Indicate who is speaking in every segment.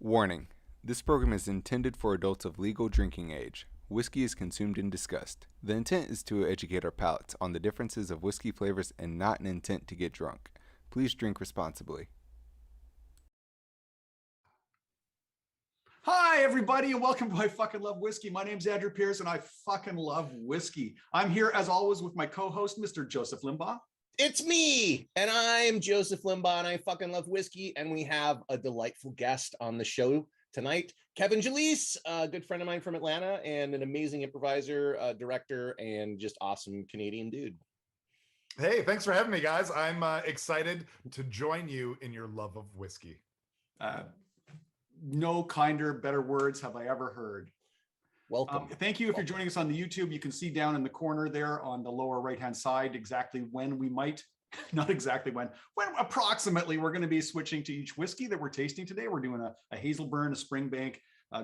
Speaker 1: Warning: this program is intended for adults of legal drinking age. Whiskey is consumed and discussed. The intent is to educate our palates on the differences of whiskey flavors and not an intent to get drunk. Please drink responsibly.
Speaker 2: Hi, everybody, and welcome to I Fucking Love Whiskey. My name's Andrew Pierce, and I fucking love whiskey. I'm here, as always, with my co-host, Mr. Joseph Limbaugh.
Speaker 3: It's me, and I'm Joseph Limbaugh, and I fucking love whiskey, and we have a delightful guest on the show tonight, Kevin Gillese, a good friend of mine from Atlanta, and an amazing improviser, director, and just awesome Canadian dude.
Speaker 4: Hey, thanks for having me, guys. I'm excited to join you in your love of whiskey.
Speaker 2: No kinder, better words have I ever heard.
Speaker 3: Welcome.
Speaker 2: Thank you. If you're joining us on the YouTube, you can see down in the corner there on the lower right-hand side exactly when we might, not exactly when approximately we're going to be switching to each whiskey that we're tasting today. We're doing a Hazelburn, a Springbank,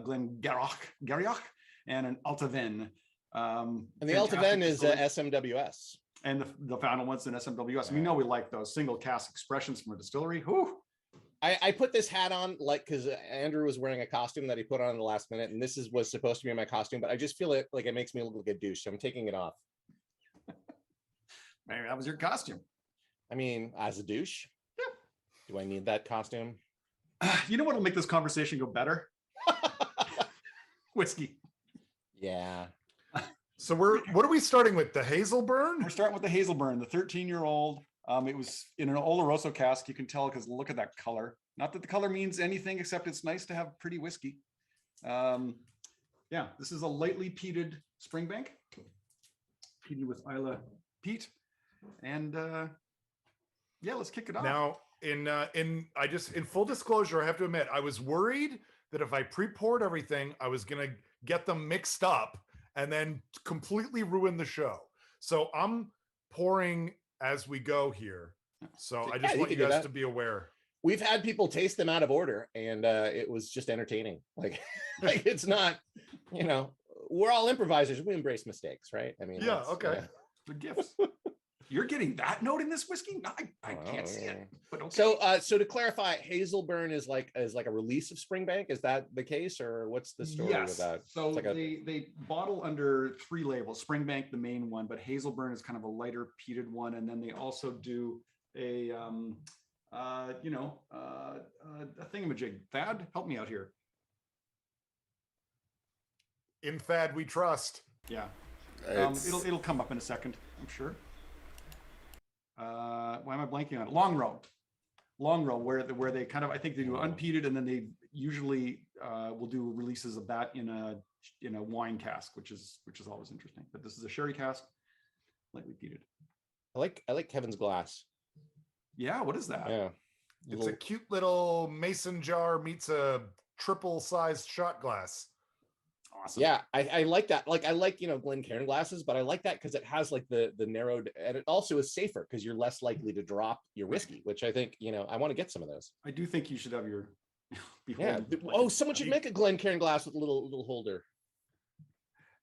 Speaker 2: Glen, Garioch, and an Allt-a-Bhainne.
Speaker 3: And the Allt-a-Bhainne is SMWS.
Speaker 2: And the final one's an SMWS.
Speaker 3: Yeah.
Speaker 2: We know we like those single cask expressions from a distillery. Whew.
Speaker 3: I put this hat on because Andrew was wearing a costume that he put on in the last minute, and was supposed to be my costume, but I just feel it makes me look like a douche, so I'm taking it off.
Speaker 2: Maybe that was your costume.
Speaker 3: I mean, as a douche,
Speaker 2: yeah.
Speaker 3: Do I need that costume?
Speaker 2: You know what will make this conversation go better? Whiskey.
Speaker 3: Yeah.
Speaker 4: So what are we starting with? The Hazelburn?
Speaker 2: We're starting with the Hazelburn, the 13-year-old. It was in an Oloroso cask. You can tell because look at that color. Not that the color means anything, except it's nice to have pretty whiskey. Yeah, this is a lightly peated Springbank, peated with Isla peat, and yeah, let's kick it off.
Speaker 4: Now, in full disclosure, I have to admit, I was worried that if I pre-poured everything, I was gonna get them mixed up and then completely ruin the show. So I'm pouring as we go here. So I just want you guys to be aware.
Speaker 3: We've had people taste them out of order, and it was just entertaining. Like it's not, we're all improvisers. We embrace mistakes, right? I mean,
Speaker 4: yeah, okay.
Speaker 2: The gifts. You're getting that note in this whiskey? No, I can't see it. But
Speaker 3: okay. So to clarify, Hazelburn is like a release of Springbank. Is that the case, or what's the story with that?
Speaker 2: So they bottle under 3 labels. Springbank, the main one, but Hazelburn is kind of a lighter peated one, and then they also do a thingamajig. Thad, help me out here.
Speaker 4: In Thad we trust.
Speaker 2: Yeah, it'll come up in a second, I'm sure. Why am I blanking on it? Long row, where they kind of, I think they do unpeated, and then they usually will do releases of that in a wine cask, which is always interesting. But this is a sherry cask, lightly peated.
Speaker 3: I like Kevin's glass.
Speaker 2: Yeah, what is that?
Speaker 3: Yeah,
Speaker 4: it's a cute little mason jar meets a triple-sized shot glass.
Speaker 2: Awesome.
Speaker 3: Yeah, I like that. Like I like Glencairn glasses, but I like that because it has like the narrowed, and it also is safer because you're less likely to drop your whiskey, which I think I want to get some of those.
Speaker 2: I do think you should have your
Speaker 3: yeah. Oh, someone should make a Glencairn glass with a little holder.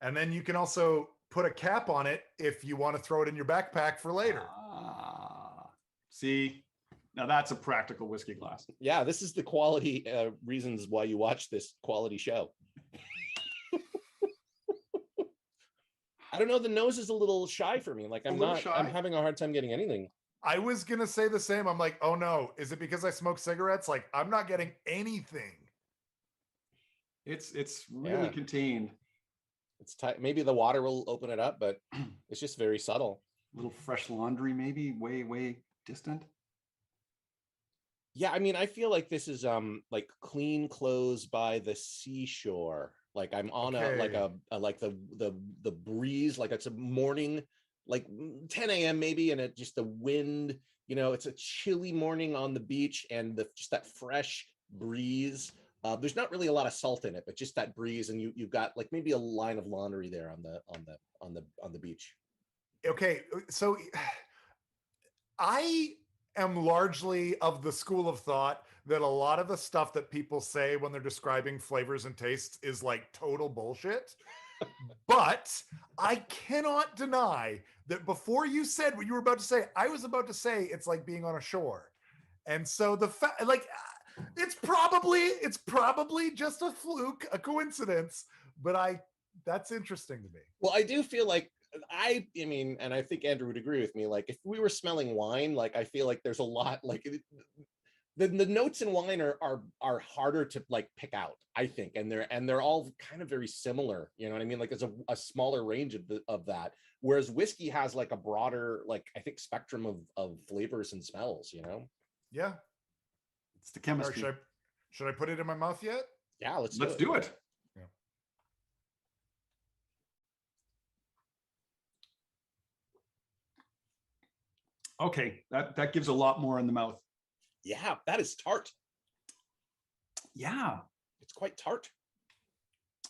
Speaker 4: And then you can also put a cap on it if you want to throw it in your backpack for later.
Speaker 2: See, now that's a practical whiskey glass.
Speaker 3: Yeah, this is the quality reasons why you watch this quality show. I don't know. The nose is a little shy for me. Like I'm having a hard time getting anything.
Speaker 4: I was going to say the same. I'm like, oh no, is it because I smoke cigarettes? Like I'm not getting anything.
Speaker 2: It's really contained.
Speaker 3: It's tight. Maybe the water will open it up, but it's just very subtle.
Speaker 2: A little fresh laundry, maybe way distant.
Speaker 3: Yeah. I mean, I feel like this is like clean clothes by the seashore. Like I'm on the breeze, like it's a morning, like 10 a.m. maybe, and it just the wind, it's a chilly morning on the beach, and just that fresh breeze. There's not really a lot of salt in it, but just that breeze, and you've got like maybe a line of laundry there on the beach.
Speaker 4: Okay, so I am largely of the school of thought that a lot of the stuff that people say when they're describing flavors and tastes is like total bullshit. But I cannot deny that before you said what you were about to say, I was about to say it's like being on a shore. And so the fact, like, It's probably just a fluke, a coincidence, but that's interesting to me.
Speaker 3: Well, I do feel like I mean, and I think Andrew would agree with me. Like, if we were smelling wine, like I feel like there's a lot like the notes in wine are harder to like pick out, I think, and they're all kind of very similar. You know what I mean? Like, there's a smaller range of that, whereas whiskey has like a broader, like I think, spectrum of flavors and smells. You know?
Speaker 4: Yeah.
Speaker 2: It's the chemistry.
Speaker 4: Should I put it in my mouth yet?
Speaker 3: Yeah, let's
Speaker 2: do it.
Speaker 4: Yeah.
Speaker 2: Okay, that gives a lot more in the mouth.
Speaker 3: Yeah, that is tart.
Speaker 2: Yeah,
Speaker 3: It's quite tart.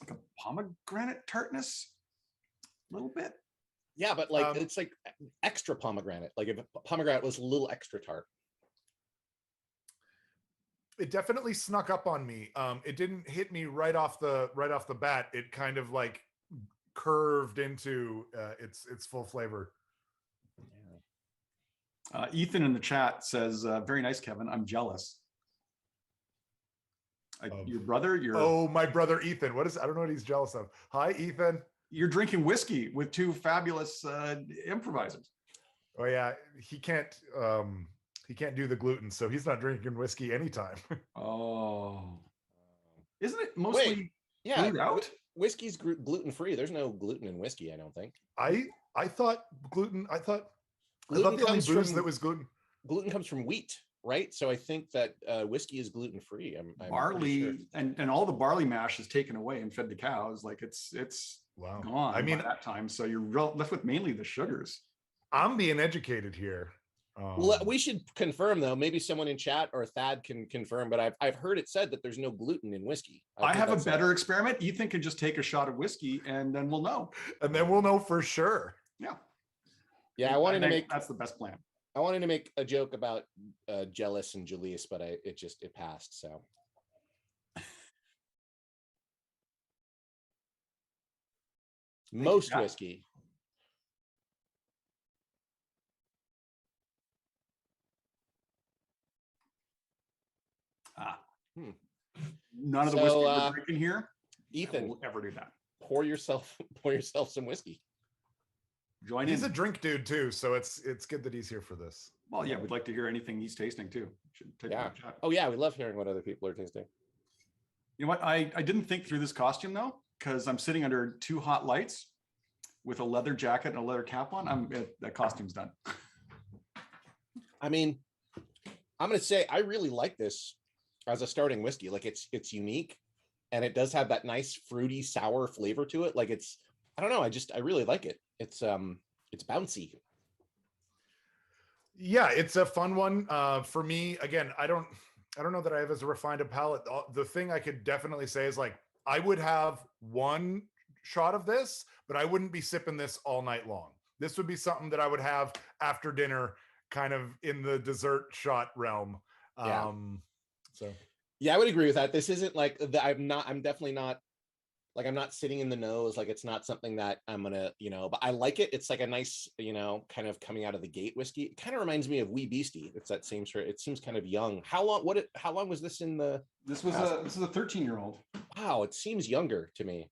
Speaker 2: like a pomegranate tartness, a little bit.
Speaker 3: Yeah, but like it's like extra pomegranate. Like if pomegranate was a little extra tart.
Speaker 4: It definitely snuck up on me. It didn't hit me right off the bat. It kind of like curved into its full flavor.
Speaker 2: Ethan in the chat says, "Very nice, Kevin. I'm jealous." Your brother?
Speaker 4: Oh, my brother Ethan. I don't know what he's jealous of. Hi, Ethan.
Speaker 2: You're drinking whiskey with two fabulous improvisers.
Speaker 4: Oh yeah, he can't do the gluten, so he's not drinking whiskey anytime.
Speaker 2: Oh, isn't it mostly
Speaker 3: Yeah,
Speaker 2: brewed out?
Speaker 3: Whiskey's gluten free. There's no gluten in whiskey, I don't think.
Speaker 4: I thought gluten. I thought the only booze that was gluten.
Speaker 3: Gluten comes from wheat, right? So I think that whiskey is gluten free. I'm
Speaker 2: barley
Speaker 3: sure.
Speaker 2: and all the barley mash is taken away and fed to cows. Like it's
Speaker 4: Wow.
Speaker 2: gone.
Speaker 4: I mean,
Speaker 2: by that time, so you're left with mainly the sugars.
Speaker 4: I'm being educated here.
Speaker 3: Well, we should confirm though. Maybe someone in chat or Thad can confirm. But I've heard it said that there's no gluten in whiskey.
Speaker 2: I have a better experiment. Ethan can just take a shot of whiskey, and then we'll know.
Speaker 4: And then we'll know for sure.
Speaker 2: Yeah.
Speaker 3: Yeah, I wanted to make
Speaker 2: that's the best plan.
Speaker 3: I wanted to make a joke about Gillese and Gillese, but it passed. So most whiskey.
Speaker 2: None of the whiskey we're drinking here,
Speaker 3: Ethan,
Speaker 2: will ever do that.
Speaker 3: Pour yourself some whiskey.
Speaker 2: Join
Speaker 4: He's
Speaker 2: in.
Speaker 4: a drink dude too, so it's good that he's here for this.
Speaker 2: Well, yeah, we'd like to hear anything he's tasting too.
Speaker 3: Yeah. Oh yeah, we love hearing what other people are tasting.
Speaker 2: You know what? I didn't think through this costume though, because I'm sitting under two hot lights with a leather jacket and a leather cap on. That costume's done.
Speaker 3: I mean, I'm gonna say I really like this as a starting whiskey. Like it's unique, and it does have that nice fruity sour flavor to it. Like I don't know. I really like it. It's bouncy.
Speaker 4: Yeah, it's a fun one. For me, again, I don't know that I have as refined a palate. The thing I could definitely say is like I would have one shot of this, but I wouldn't be sipping this all night long. This would be something that I would have after dinner, kind of in the dessert shot realm.
Speaker 3: Yeah.
Speaker 4: So
Speaker 3: yeah, I would agree with that. This isn't like I'm definitely not like, I'm not sitting in the nose. Like it's not something that I'm gonna, but I like it. It's like a nice, kind of coming out of the gate whiskey. It kind of reminds me of Wee Beastie. It's that same sort. It seems kind of young. How long was this in the?
Speaker 2: This is a 13-year-old.
Speaker 3: Wow, it seems younger to me.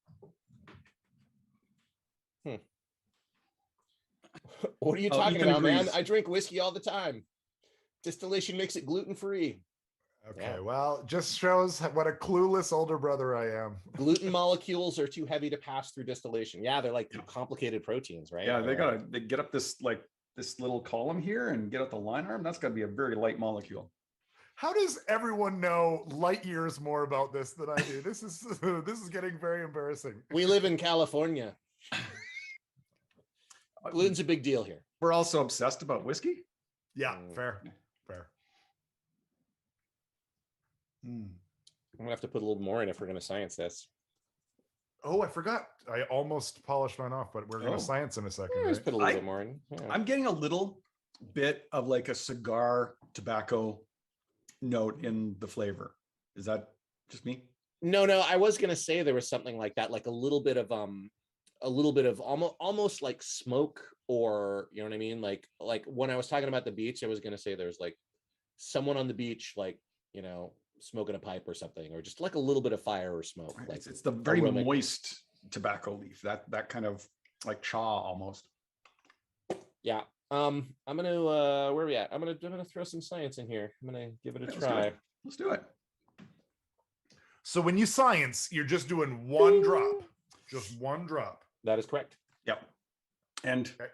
Speaker 3: What are you talking
Speaker 2: Ethan
Speaker 3: about,
Speaker 2: agrees.
Speaker 3: man? I drink whiskey all the time. Distillation makes it gluten-free.
Speaker 4: Okay,
Speaker 3: Yeah.
Speaker 4: well, just shows what a clueless older brother I am.
Speaker 3: Gluten molecules are too heavy to pass through distillation. Yeah, they're like complicated proteins, right?
Speaker 2: Yeah, they get up this little column here and get out the line arm. That's got to be a very light molecule.
Speaker 4: How does everyone know light years more about this than I do? This is getting very embarrassing.
Speaker 3: We live in California. Gluten's a big deal here.
Speaker 2: We're also obsessed about whiskey.
Speaker 4: Yeah, fair.
Speaker 3: I'm gonna have to put a little more in if we're gonna science this.
Speaker 4: Oh, I forgot. I almost polished mine off, but we're gonna science in a second.
Speaker 3: Let's
Speaker 4: Right?
Speaker 3: put a little bit more in. Yeah.
Speaker 2: I'm getting a little bit of like a cigar tobacco note in the flavor. Is that just me?
Speaker 3: No, I was gonna say there was something like that, like a little bit of almost like smoke, or you know what I mean? Like when I was talking about the beach, I was gonna say there's like someone on the beach, like, smoking a pipe or something, or just like a little bit of fire or smoke.
Speaker 2: Right.
Speaker 3: Like
Speaker 2: It's the very
Speaker 3: aromatic.
Speaker 2: moist tobacco leaf, that kind of like chaw almost.
Speaker 3: Yeah. I'm gonna where are we at? I'm gonna throw some science in here. I'm gonna give it a try.
Speaker 2: Let's do it.
Speaker 4: So when you science, you're just doing one drop, just one drop.
Speaker 3: That is correct.
Speaker 2: Yep. And
Speaker 4: Okay.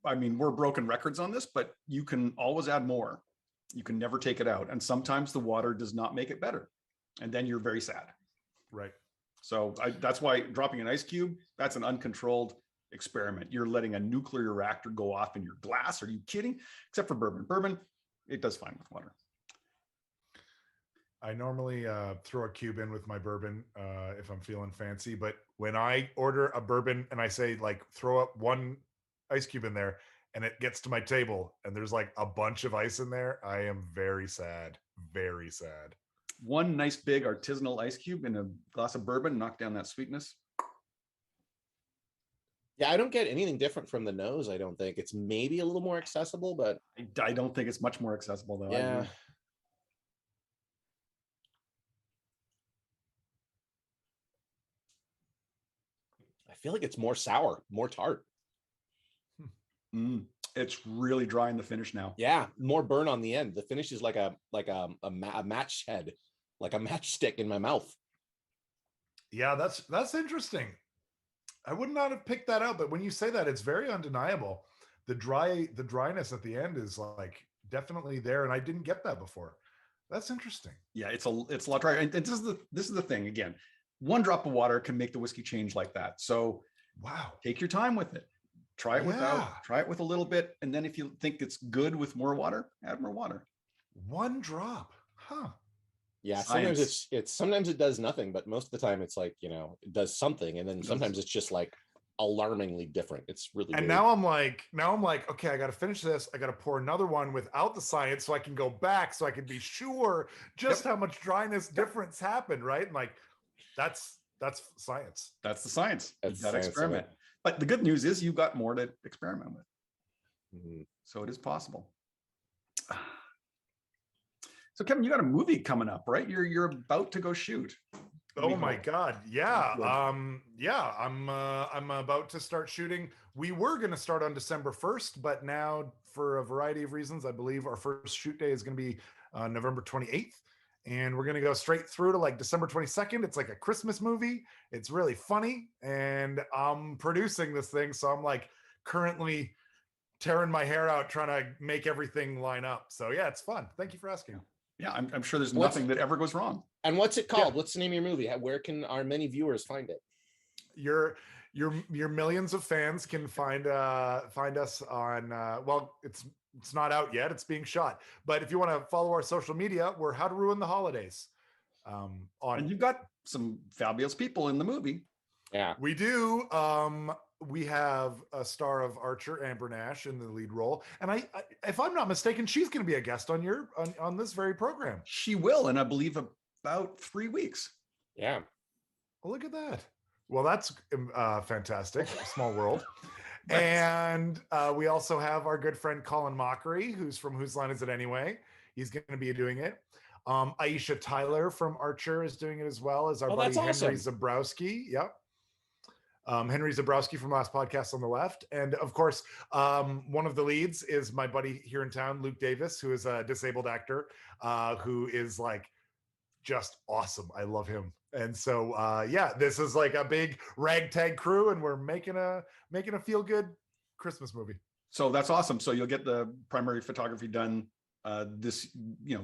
Speaker 2: I mean, we're broken records on this, but you can always add more. You can never take it out. And sometimes the water does not make it better. And then you're very sad.
Speaker 4: Right.
Speaker 2: So that's why dropping an ice cube, that's an uncontrolled experiment. You're letting a nuclear reactor go off in your glass. Are you kidding? Except for bourbon. Bourbon, it does fine with water.
Speaker 4: I normally throw a cube in with my bourbon if I'm feeling fancy. But when I order a bourbon and I say like throw up one ice cube in there and it gets to my table and there's like a bunch of ice in there, I am very sad. Very sad.
Speaker 2: One nice big artisanal ice cube in a glass of bourbon, knock down that sweetness.
Speaker 3: Yeah, I don't get anything different from the nose. I don't think it's maybe a little more accessible, but
Speaker 2: I don't think it's much more accessible though. I
Speaker 3: yeah.
Speaker 2: agree.
Speaker 3: I feel like it's more sour, more tart.
Speaker 2: It's really dry in the finish now.
Speaker 3: Yeah, more burn on the end. The finish is like a match head, like a matchstick in my mouth.
Speaker 4: Yeah, that's interesting. I would not have picked that out, but when you say that, it's very undeniable. The dryness at the end is like definitely there, and I didn't get that before. That's interesting.
Speaker 2: Yeah, it's a lot drier. And this is the thing again. One drop of water can make the whiskey change like that. So
Speaker 4: Wow.
Speaker 2: take your time with it. Try it without, try it with a little bit. And then if you think it's good with more water, add more water.
Speaker 4: One drop. Huh.
Speaker 3: Yeah,
Speaker 2: Science.
Speaker 3: sometimes it does nothing, but most of the time it's like, it does something, and then sometimes it's just like alarmingly different. It's really
Speaker 4: And
Speaker 3: weird.
Speaker 4: now I'm like, okay, I got to finish this. I got to pour another one without the science so I can go back so I can be sure just how much dryness difference happened, right? And like, that's science.
Speaker 2: That's the science.
Speaker 3: That's
Speaker 2: You got to
Speaker 3: science of
Speaker 2: experiment.
Speaker 3: it.
Speaker 2: But the good news is you've got more to experiment with.
Speaker 3: Mhm.
Speaker 2: So it is possible. So Kevin, you got a movie coming up, right? You're about to go shoot.
Speaker 4: Oh my God. Yeah.
Speaker 2: Good.
Speaker 4: Yeah, I'm about to start shooting. We were going to start on December 1st, but now for a variety of reasons, I believe our first shoot day is going to be November 28th. And we're going to go straight through to like December 22nd. It's like a Christmas movie. It's really funny. And I'm producing this thing. So I'm like currently tearing my hair out trying to make everything line up. So yeah, it's fun. Thank you for asking.
Speaker 2: Yeah, I'm sure there's nothing that ever goes wrong.
Speaker 3: And what's it called?
Speaker 4: Yeah.
Speaker 3: What's the name of your movie? Where can our many viewers find it?
Speaker 4: Your millions of fans can find us on well, it's not out yet, it's being shot, but if you want to follow our social media, we're How to Ruin the Holidays.
Speaker 2: And you've got some fabulous people in the movie.
Speaker 3: Yeah,
Speaker 4: we do. We have a star of Archer, Amber Nash, in the lead role, and I if I'm not mistaken, she's going to be a guest on on this very program.
Speaker 2: She will, and I believe about 3 weeks.
Speaker 3: yeah.
Speaker 4: Well, look at that. Well, that's fantastic. Small world.
Speaker 2: Right.
Speaker 4: And we also have our good friend Colin Mockery, who's from Whose Line Is It Anyway? He's going to be doing it. Aisha Tyler from Archer is doing it as well as our buddy
Speaker 3: that's
Speaker 4: Henry
Speaker 3: awesome.
Speaker 4: Zabrowski. Yep. Henry Zabrowski from Last Podcast on the left. And of course, one of the leads is my buddy here in town, Luke Davis, who is a disabled actor who is like just awesome. I love him. And so yeah, this is like a big ragtag crew, and we're making a feel good Christmas movie.
Speaker 2: So that's awesome. So you'll get the primary photography done this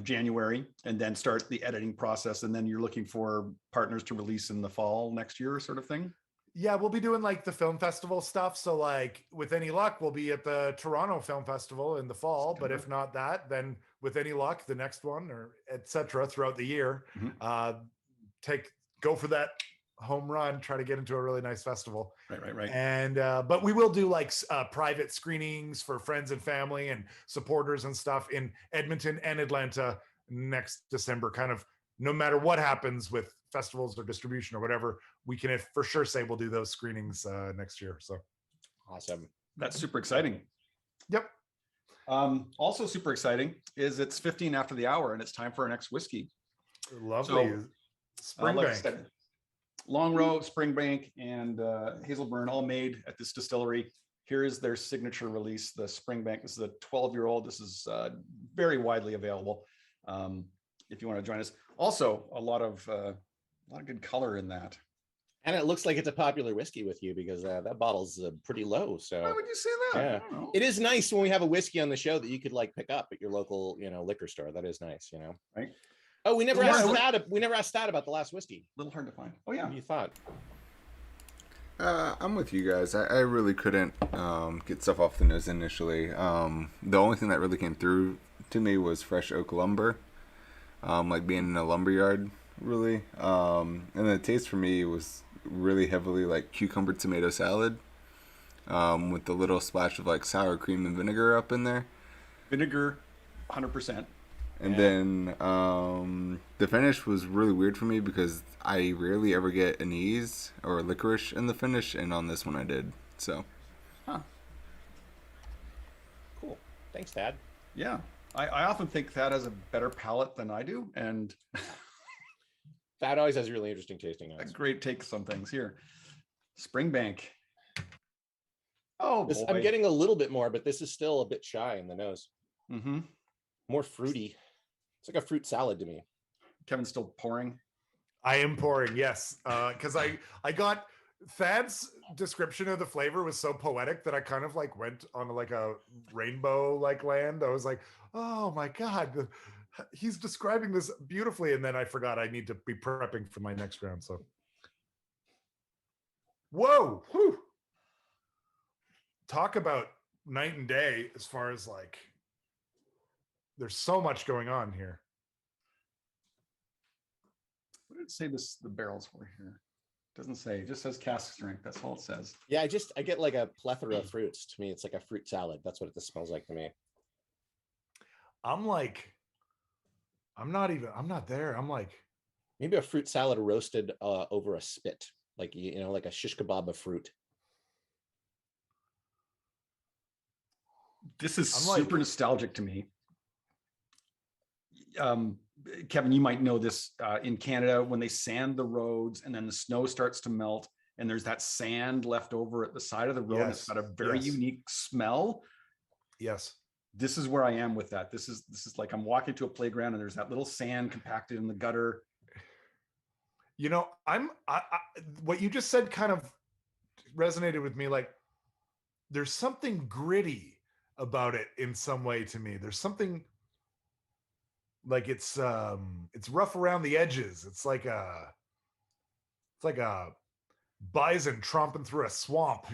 Speaker 2: January, and then start the editing process, and then you're looking for partners to release in the fall next year, sort of thing.
Speaker 4: Yeah, we'll be doing like the film festival stuff. So like with any luck, we'll be at the Toronto Film Festival in the fall. But if not that, then with any luck, the next one, or etc. throughout the year.
Speaker 2: Mhm.
Speaker 4: Go for that home run, try to get into a really nice festival.
Speaker 2: Right.
Speaker 4: And but we will do like private screenings for friends and family and supporters and stuff in Edmonton and Atlanta next December. Kind of no matter what happens with festivals or distribution or whatever, we can for sure say we'll do those screenings next year. So
Speaker 3: Awesome.
Speaker 2: That's super exciting.
Speaker 4: Yep.
Speaker 2: Also super exciting is it's 15 after the hour and it's time for our next whiskey.
Speaker 4: Lovely.
Speaker 2: Like I
Speaker 4: Springbank.
Speaker 2: said, Long Row, Springbank, and Hazelburn all made at this distillery. Here is their signature release, the Springbank. This is a 12-year-old. This is very widely available. If you want to join us. Also, a lot of good color in that.
Speaker 3: And it looks like it's a popular whiskey with you because that bottle's pretty low. So
Speaker 2: why would you say that?
Speaker 3: Yeah,
Speaker 2: I don't know.
Speaker 3: it is nice when we have a whiskey on the show that you could like pick up at your local, liquor store. That is nice,
Speaker 2: Right.
Speaker 3: Oh, we never
Speaker 2: Yeah,
Speaker 3: asked Thad about the last whiskey.
Speaker 2: A little hard to find. Oh yeah.
Speaker 3: What do you thought?
Speaker 1: I'm with you guys. I really couldn't get stuff off the nose initially. The only thing that really came through to me was fresh oak lumber, like being in a lumber yard, really. And the taste for me was really heavily like cucumber tomato salad, with a little splash of like sour cream and vinegar up in there.
Speaker 2: Vinegar, 100%.
Speaker 1: And then the finish was really weird for me because I rarely ever get anise or licorice in the finish, and on this one I did. So,
Speaker 3: Cool. Thanks, Thad.
Speaker 2: Yeah, I often think Thad has a better palate than I do, and
Speaker 3: Thad always has really interesting tasting
Speaker 2: a
Speaker 3: notes.
Speaker 2: great takes on things here. Springbank. Oh, boy.
Speaker 3: I'm getting a little bit more, but this is still a bit shy in the nose.
Speaker 2: Mm-hmm.
Speaker 3: More fruity. It's like a fruit salad to me.
Speaker 2: Kevin's still pouring.
Speaker 4: I am pouring, yes, because I got Thad's description of the flavor was so poetic that I kind of like went on like a rainbow like land. I was like, oh my god, he's describing this beautifully, and then I forgot I need to be prepping for my next round. So, whoa, whew. Talk about night and day as far as like, there's so much going on here.
Speaker 2: What did it say the barrels were here? Doesn't say, it just says cask strength. That's all it says.
Speaker 3: Yeah, I get like a plethora of fruits. To me, it's like a fruit salad. That's what it smells like to me.
Speaker 4: I'm not there. I'm like,
Speaker 3: Maybe a fruit salad roasted over a spit, like like a shish kebab of fruit.
Speaker 2: This is super nostalgic to me. Kevin, you might know this in Canada when they sand the roads and then the snow starts to melt and there's that sand left over at the side of the road. Yes. It's got a very unique smell.
Speaker 4: Yes.
Speaker 2: This is where I am with that. This is like I'm walking to a playground and there's that little sand compacted in the gutter.
Speaker 4: What you just said kind of resonated with me. Like there's something gritty about it in some way to me. There's something like it's rough around the edges. It's like a bison tromping through a swamp,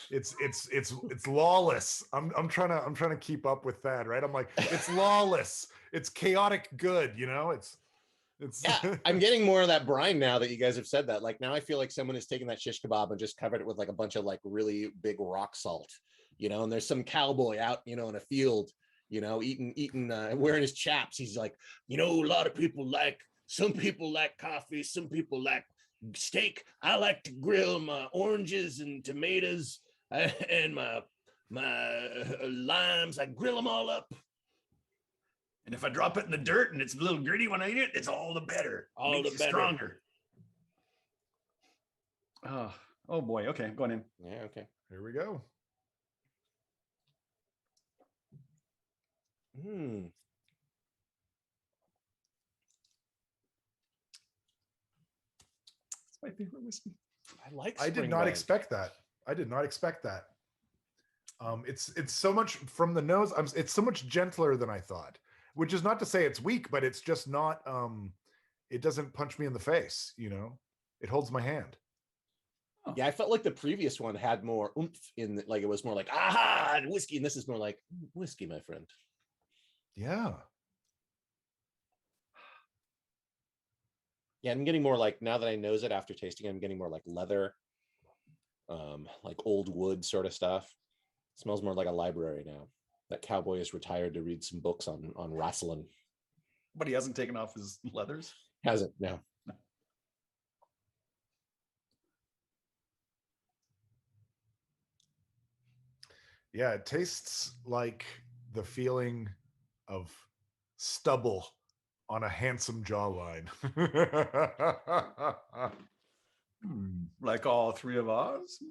Speaker 4: it's lawless. I'm trying to keep up with that, right? I'm like, it's lawless, it's chaotic good, it's
Speaker 3: yeah. I'm getting more of that brine now that you guys have said that. Like now I feel like someone has taken that shish kebab and just covered it with like a bunch of like really big rock salt, and there's some cowboy out in a field eating wearing his chaps. He's like, some people like coffee, some people like steak. I like to grill my oranges and tomatoes and my limes. I grill them all up. And if I drop it in the dirt and it's a little gritty when I eat it, it's all the better. All the better. Stronger.
Speaker 2: Oh boy. Okay, I'm going in.
Speaker 3: Yeah, okay.
Speaker 4: Here we go.
Speaker 3: It's
Speaker 2: my favorite whiskey.
Speaker 4: I did not expect that. It's so much from the nose. It's so much gentler than I thought, which is not to say it's weak, but it's just not, it doesn't punch me in the face. It holds my hand.
Speaker 3: Yeah, I felt like the previous one had more oomph in like it was more like aha whiskey, and this is more like whiskey, my friend.
Speaker 4: Yeah.
Speaker 3: Yeah, I'm getting more like, now that I nose it after tasting, I'm getting more like leather, like old wood sort of stuff. It smells more like a library now. That cowboy is retired to read some books on wrestling.
Speaker 2: But he hasn't taken off his leathers?
Speaker 3: Hasn't, no.
Speaker 4: Yeah, it tastes like the feeling of stubble on a handsome jawline.
Speaker 2: Like all three of us.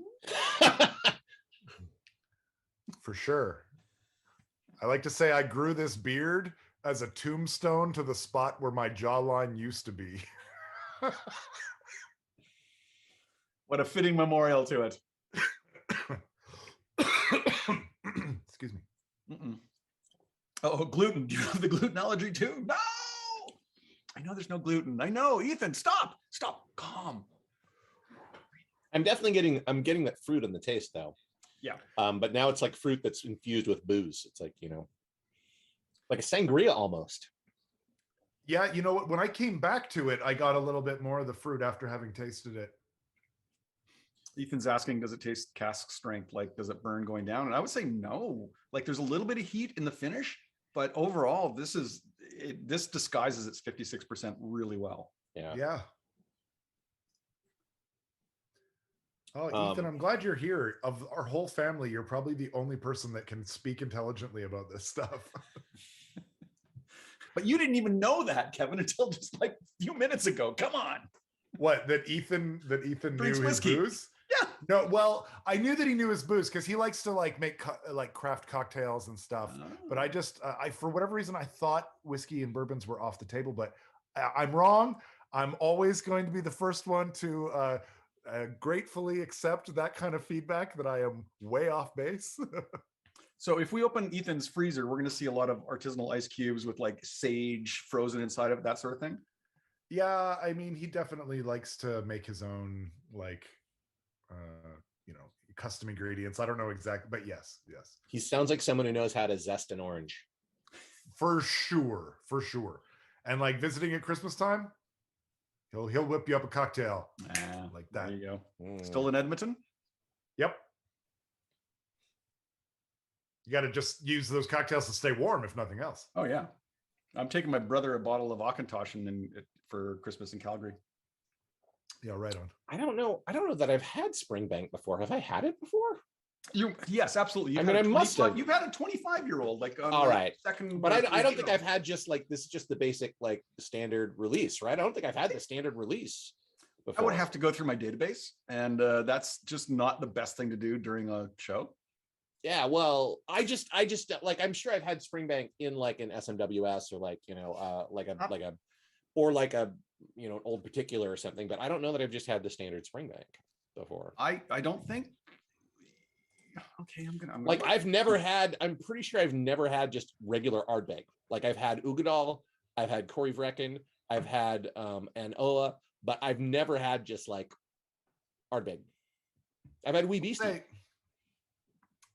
Speaker 4: For sure. I like to say I grew this beard as a tombstone to the spot where my jawline used to be.
Speaker 2: What a fitting memorial to it.
Speaker 4: Excuse me.
Speaker 2: Oh, gluten. Do you have the gluten allergy too? No. I know there's no gluten. I know. Ethan, stop. Calm.
Speaker 3: I'm definitely getting that fruit in the taste though.
Speaker 2: Yeah.
Speaker 3: But now it's like fruit that's infused with booze. It's like, like a sangria almost.
Speaker 4: Yeah, you know what? When I came back to it, I got a little bit more of the fruit after having tasted it.
Speaker 2: Ethan's asking, does it taste cask strength? Like, does it burn going down? And I would say no. Like, there's a little bit of heat in the finish, but overall, this disguises its 56% really well.
Speaker 4: Yeah. Oh, Ethan, I'm glad you're here. Of our whole family, you're probably the only person that can speak intelligently about this stuff.
Speaker 2: But you didn't even know that, Kevin, until just like a few minutes ago. Come on.
Speaker 4: What, that Ethan
Speaker 2: Drinks
Speaker 4: knew
Speaker 2: whiskey.
Speaker 4: his booze?
Speaker 2: Yeah.
Speaker 4: No, well, I knew that he knew his booze because he likes to like make like craft cocktails and stuff. But I just, for whatever reason, I thought whiskey and bourbons were off the table, but I'm wrong. I'm always going to be the first one to gratefully accept that kind of feedback that I am way off base.
Speaker 2: So if we open Ethan's freezer, we're going to see a lot of artisanal ice cubes with like sage frozen inside of it, that sort of thing.
Speaker 4: Yeah, I mean, he definitely likes to make his own, like, custom ingredients. I don't know exactly, but yes.
Speaker 3: He sounds like someone who knows how to zest an orange.
Speaker 4: For sure. And like visiting at Christmas time, he'll whip you up a cocktail like that.
Speaker 2: There you go. Still in Edmonton?
Speaker 4: Yep. You got to just use those cocktails to stay warm, if nothing else.
Speaker 2: Oh yeah, I'm taking my brother a bottle of Auchentoshan for Christmas in Calgary.
Speaker 4: Yeah, right on.
Speaker 3: I don't know that I've had Springbank before. Have I had it before?
Speaker 2: Yes, absolutely.
Speaker 3: I must have.
Speaker 2: You've had a 25-year-old, like
Speaker 3: all right.
Speaker 2: Second,
Speaker 3: but I don't think I've had just like this is just the basic like standard release, right? I don't think I've had the standard release before.
Speaker 2: I would have to go through my database, and that's just not the best thing to do during a show.
Speaker 3: Yeah, well, I just like I'm sure I've had Springbank in like an SMWS or like like a an old particular or something, but I don't know that I've just had the standard Springbank before.
Speaker 2: I don't think. Okay, I'm gonna
Speaker 3: like I've never had. I'm pretty sure I've never had just regular Ardbeg. Like I've had Ugadal, I've had Corey Vrecken, I've had an Oa, but I've never had just like Ardbeg. I've had Wee Beastie.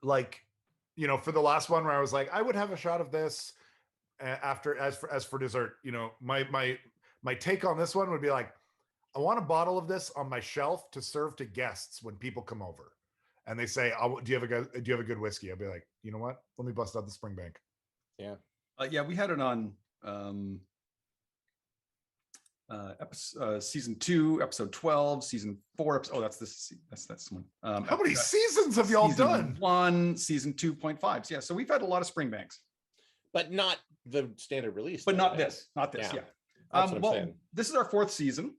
Speaker 4: Like, for the last one where I was like, I would have a shot of this after as for dessert. My take on this one would be like, I want a bottle of this on my shelf to serve to guests when people come over, and they say, "Do you have a good whiskey?" I'll be like, you know what? Let me bust out the Springbank.
Speaker 3: Yeah,
Speaker 2: yeah, we had it on season 2, episode 12, season 4. That's this one.
Speaker 4: How many seasons have y'all done?
Speaker 2: 1, season 2.5. Yeah, so we've had a lot of Springbanks,
Speaker 3: but not the standard release.
Speaker 2: But not this. Yeah.
Speaker 3: That's what I'm saying.
Speaker 2: This is our 4th season.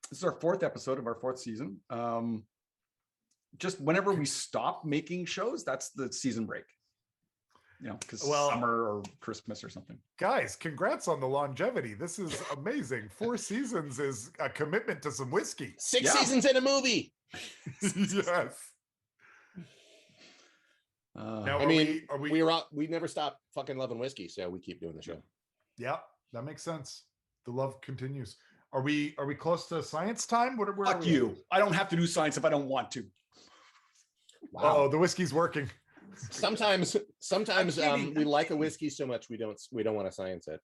Speaker 2: This is our 4th episode of our 4th season. Just whenever we stop making shows, that's the season break. Because summer or Christmas or something.
Speaker 4: Guys, congrats on the longevity. This is amazing. 4 seasons is a commitment to some whiskey.
Speaker 3: 6 seasons in a movie.
Speaker 4: Yes.
Speaker 3: Now, we never stop fucking loving whiskey, so we keep doing the show.
Speaker 4: Yeah, that makes sense. The love continues. Are we close to science time?
Speaker 2: Fuck you. I don't have to do science if I don't want to.
Speaker 3: Wow.
Speaker 4: Oh, the whiskey's working.
Speaker 3: Sometimes we like a whiskey so much we don't want to science it,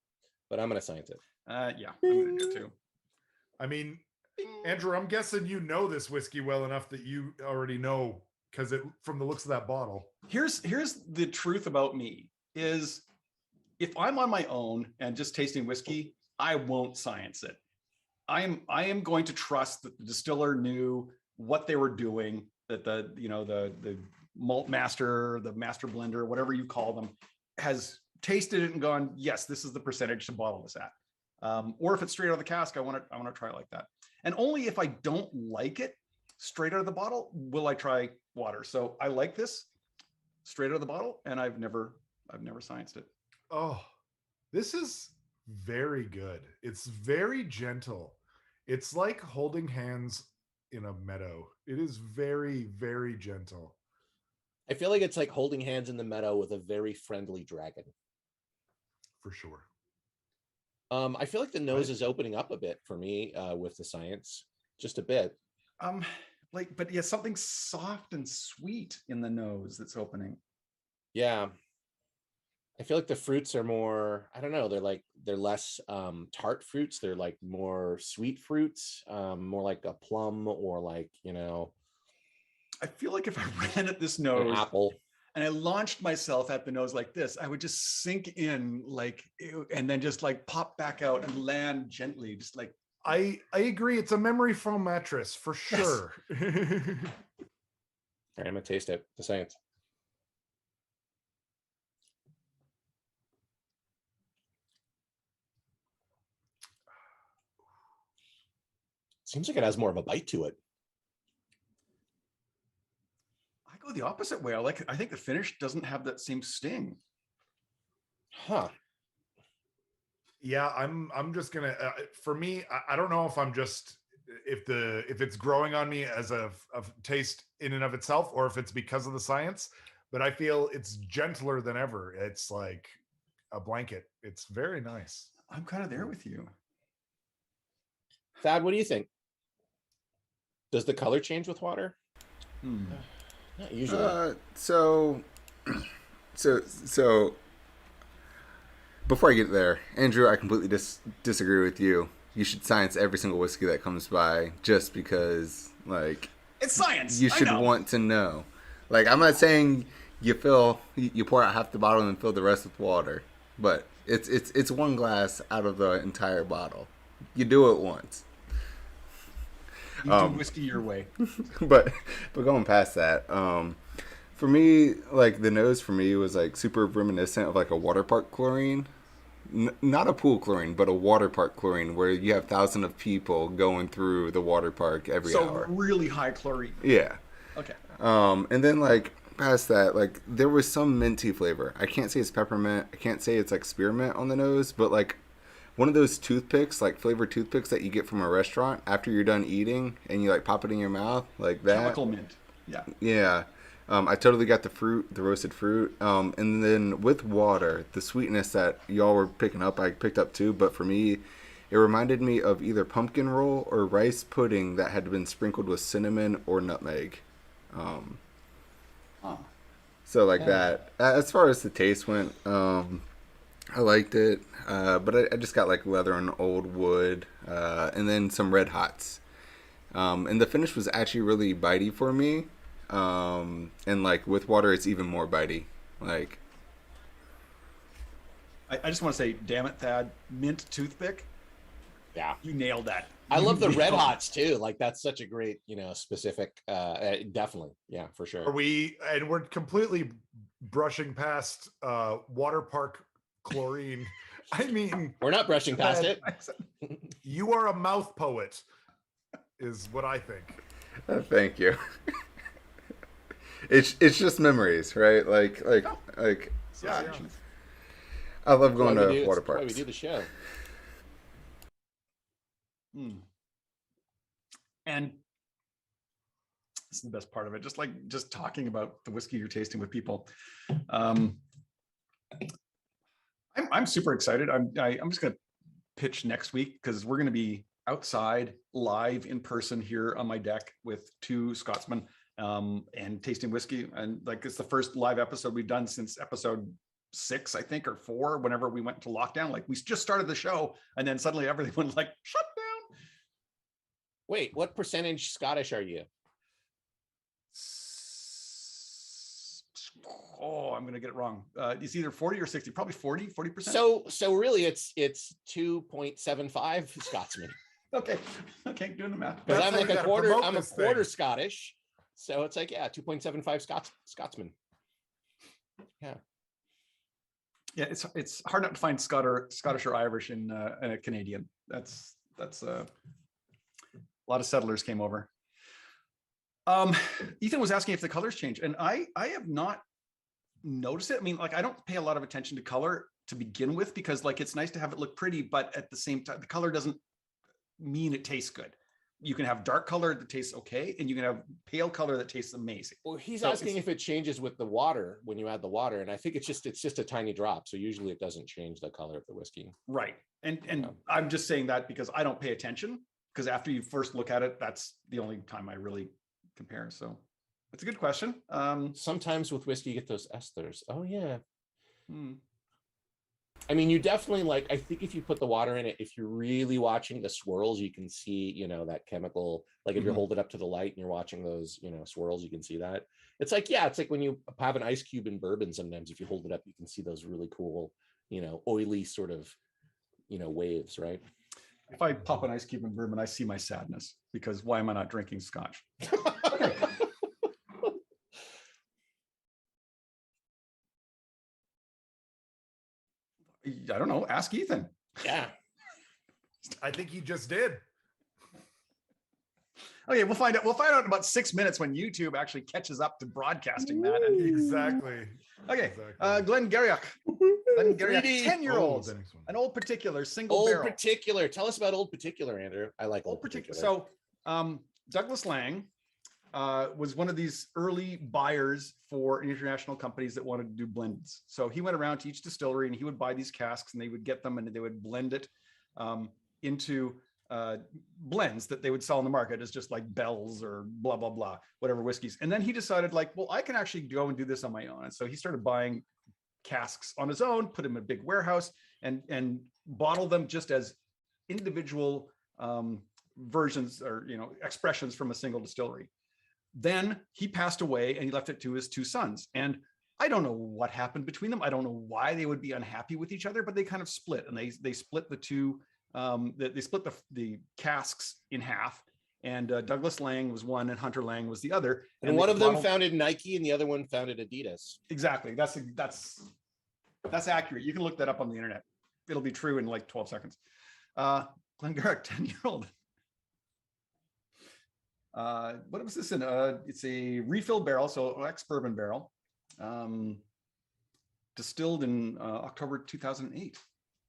Speaker 3: but I'm going to science it.
Speaker 2: Yeah, I'm going to do too.
Speaker 4: I mean, Andrew, I'm guessing you know this whiskey well enough that you already know because from the looks of that bottle.
Speaker 2: Here's the truth about me is if I'm on my own and just tasting whiskey, I won't science it. I am going to trust that the distiller knew what they were doing, that the malt master, the master blender, whatever you call them, has tasted it and gone, yes, this is the percentage to bottle this at. Or if it's straight out of the cask, I want to try it like that. And only if I don't like it straight out of the bottle will I try water. So I like this straight out of the bottle, and I've never scienced it.
Speaker 4: Oh, this is very good. It's very gentle. It's like holding hands in a meadow. It is very, very gentle.
Speaker 3: I feel like it's like holding hands in the meadow with a very friendly dragon.
Speaker 4: For sure.
Speaker 3: I feel like the nose is opening up a bit for me with the science, just a bit.
Speaker 2: But yeah, something soft and sweet in the nose that's opening.
Speaker 3: Yeah. I feel like the fruits are more, I don't know, they're less tart fruits. They're like more sweet fruits, more like a plum or like,
Speaker 2: I feel like if I ran at this nose,
Speaker 3: an apple,
Speaker 2: and I launched myself at the nose like this, I would just sink in and then just like pop back out and land gently, just like.
Speaker 4: I agree. It's a memory foam mattress for sure.
Speaker 3: Yes. All right, I'm gonna taste it. The science. Seems like it has more of a bite to it.
Speaker 2: I go the opposite way. I think the finish doesn't have that same sting.
Speaker 3: Huh.
Speaker 4: Yeah, I'm just gonna. For me, I don't know if I'm just if it's growing on me as a taste in and of itself, or if it's because of the science. But I feel it's gentler than ever. It's like a blanket. It's very nice.
Speaker 2: I'm kind of there with you.
Speaker 3: Thad, what do you think? Does the color change with water? Not usually.
Speaker 1: So before I get there, Andrew, I completely disagree with you. You should science every single whiskey that comes by, just because, like,
Speaker 2: it's science.
Speaker 1: You should want to know. Like, I'm not saying you pour out half the bottle and fill the rest with water, but it's one glass out of the entire bottle. You do it once.
Speaker 2: You do whiskey your way.
Speaker 1: but going past that, for me, like, the nose for me was like super reminiscent of like a water park chlorine. Not a pool chlorine, but a water park chlorine, where you have thousands of people going through the water park every hour.
Speaker 2: So really high chlorine.
Speaker 1: Yeah.
Speaker 2: Okay.
Speaker 1: And then, like, past that, like, there was some minty flavor. I can't say it's peppermint. I can't say it's like spearmint on the nose, but like one of those toothpicks, like flavored toothpicks that you get from a restaurant after you're done eating and you like pop it in your mouth, like that.
Speaker 2: Chemical mint. Yeah.
Speaker 1: Yeah. I totally got the fruit, the roasted fruit. And then with water, the sweetness that y'all were picking up, I picked up too. But for me, it reminded me of either pumpkin roll or rice pudding that had been sprinkled with cinnamon or nutmeg. So like that. As far as the taste went, I liked it. But I just got like leather and old wood, and then some red hots. And the finish was actually really bitey for me. And like with water, it's even more bitey. Like,
Speaker 2: I just want to say, damn it, Thad, mint toothpick.
Speaker 3: Yeah,
Speaker 2: you nailed that.
Speaker 3: I love the red hots too. Like, that's such a great, specific. Definitely, yeah, for sure.
Speaker 4: We're completely brushing past water park chlorine. I mean,
Speaker 3: we're not brushing past it.
Speaker 4: You are a mouth poet, is what I think.
Speaker 1: Thank you. It's just memories, right? Like.
Speaker 2: Yeah.
Speaker 1: I love going to water parks.
Speaker 3: That's why we do the show.
Speaker 2: And this is the best part of it. Just talking about the whiskey you're tasting with people. I'm super excited. I'm just going to pitch next week, because we're going to be outside live in person here on my deck with two Scotsmen, and tasting whiskey. And like, it's the first live episode we've done since episode 6, I think, or 4, whenever we went to lockdown. Like, we just started the show and then suddenly everyone like shut down.
Speaker 3: Wait, what percentage Scottish are you?
Speaker 2: Oh, I'm gonna get it wrong. It's either 40 or 60, probably 40%.
Speaker 3: So really it's 2.75 Scotsmen.
Speaker 2: Okay, doing the math.
Speaker 3: Because I'm like a quarter Scottish. So it's like, yeah, 2.75 Scotsman. Yeah.
Speaker 2: Yeah, it's hard not to find Scottish or Irish in a Canadian. That's a lot of settlers came over. Ethan was asking if the colors change, and I have not noticed it. I mean, like, I don't pay a lot of attention to color to begin with, because like it's nice to have it look pretty, but at the same time, the color doesn't mean it tastes good. You can have dark color that tastes okay, and you can have pale color that tastes amazing.
Speaker 3: Well, he's asking if it changes with the water when you add the water, and I think it's just a tiny drop. So usually it doesn't change the color of the whiskey.
Speaker 2: Right. And I'm just saying that because I don't pay attention, because after you first look at it, that's the only time I really compare. So it's a good question.
Speaker 3: Sometimes with whiskey, you get those esters. Oh yeah. I mean, you definitely, like, I think if you put the water in it, if you're really watching the swirls, you can see, you know, that chemical, like if you hold it up to the light and you're watching those, you know, swirls, you can see that. It's like, yeah, it's like when you have an ice cube in bourbon, sometimes if you hold it up, you can see those really cool, you know, oily sort of, you know, waves, right?
Speaker 2: If I pop an ice cube in bourbon, I see my sadness, because why am I not drinking scotch? Okay. I don't know. Ask Ethan.
Speaker 3: Yeah.
Speaker 4: I think he just did.
Speaker 2: Okay, we'll find out. We'll find out in about 6 minutes when YouTube actually catches up to broadcasting that.
Speaker 4: Exactly.
Speaker 2: Okay,
Speaker 4: Exactly.
Speaker 2: Glen Garioch. Glen Garioch,
Speaker 3: 3D.
Speaker 2: 10-year-old,
Speaker 4: the next one.
Speaker 2: an old particular single
Speaker 3: Old
Speaker 2: barrel.
Speaker 3: Particular. Tell us about Old Particular, Andrew. I like
Speaker 2: Old particular. So Douglas Lang was one of these early buyers for international companies that wanted to do blends. So he went around to each distillery and he would buy these casks, and they would get them and they would blend it into blends that they would sell in the market as just like bells or blah, blah, blah, whatever whiskeys. And then he decided, like, well, I can actually go and do this on my own. And so he started buying casks on his own, put them in a big warehouse, and bottle them just as individual versions, or, you know, expressions from a single distillery. Then he passed away and he left it to his two sons. And I don't know what happened between them. I don't know why they would be unhappy with each other, but they kind of split, and they split the two, they split the casks in half. And Douglas Lang was one and Hunter Lang was the other.
Speaker 3: And one of them founded Nike and the other one founded Adidas.
Speaker 2: Exactly. That's accurate. You can look that up on the internet. It'll be true in like 12 seconds. Glen Garioch, 10-year-old. What was this in? It's a refill barrel, so ex-bourbon barrel, distilled in October 2008.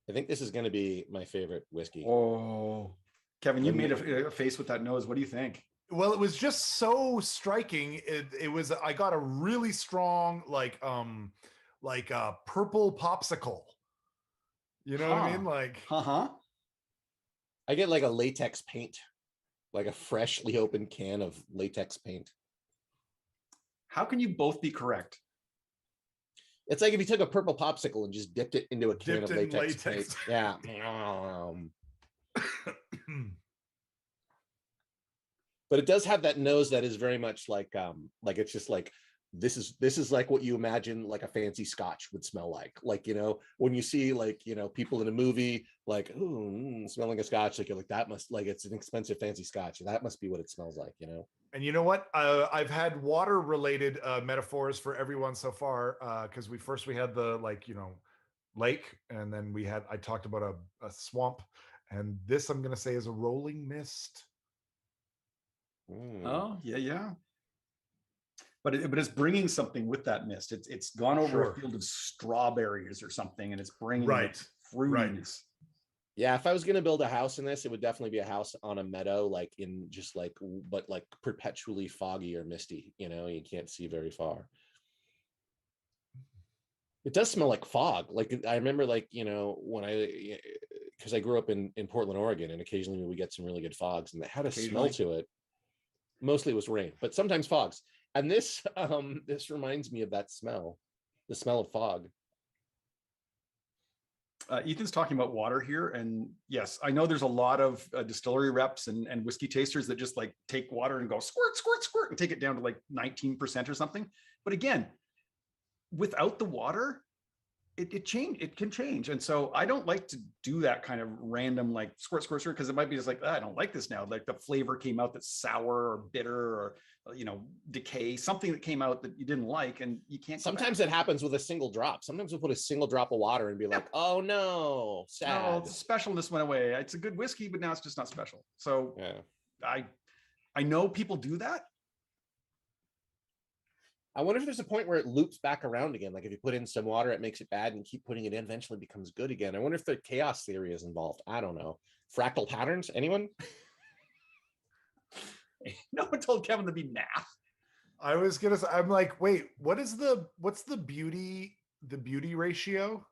Speaker 3: I think this is going to be my favorite whiskey.
Speaker 2: Oh, Kevin, you made a face with that nose. What do you think?
Speaker 4: Well, it was just so striking. It was, I got a really strong, like a purple popsicle. You know what I mean? Like,
Speaker 3: I get like a latex paint, like a freshly opened can of latex paint.
Speaker 2: How can you both be correct?
Speaker 3: It's like if you took a purple popsicle and just dipped it into a can of latex paint. Yeah. But it does have that nose that is very much like it's just like, this is like what you imagine like a fancy scotch would smell like, you know, when you see, like, you know, people in a movie like, ooh, smelling a scotch, like you're like, that must, like, it's an expensive fancy scotch, that must be what it smells like, you know.
Speaker 4: And you know what, I've had water related metaphors for everyone so far, because we had the, like, you know, lake, and then I talked about a swamp, and this I'm gonna say is a rolling mist.
Speaker 2: Oh yeah. But it's bringing something with that mist. It's gone over a field of strawberries or something, and it's bringing fruitiness.
Speaker 3: Yeah, if I was going to build a house in this, it would definitely be a house on a meadow, like in just like, but like perpetually foggy or misty. You know, you can't see very far. It does smell like fog. Like I remember, like, you know, because I grew up in Portland, Oregon, and occasionally we get some really good fogs, and it had a smell to it. Mostly it was rain, but sometimes fogs. And this reminds me of that smell, the smell of fog.
Speaker 2: Ethan's talking about water here, and yes, I know there's a lot of distillery reps and whiskey tasters that just like take water and go squirt, squirt, squirt, and take it down to like 19% or something. But again, without the water, it can change. And so I don't like to do that kind of random like squirt, because it might be just like, I don't like this now. Like the flavor came out that's sour or bitter or, decay, something that came out that you didn't like, and you can't.
Speaker 3: Sometimes it happens with a single drop. Sometimes we'll put a single drop of water and be like, oh no, sad.
Speaker 2: Oh, the specialness went away. It's a good whiskey, but now it's just not special. So
Speaker 3: yeah.
Speaker 2: I know people do that.
Speaker 3: I wonder if there's a point where it loops back around again. Like if you put in some water, it makes it bad, and keep putting it in, eventually it becomes good again. I wonder if the chaos theory is involved. I don't know. Fractal patterns, anyone?
Speaker 2: No one told Kevin to be math.
Speaker 4: I was gonna say, I'm like, wait, what's the beauty ratio?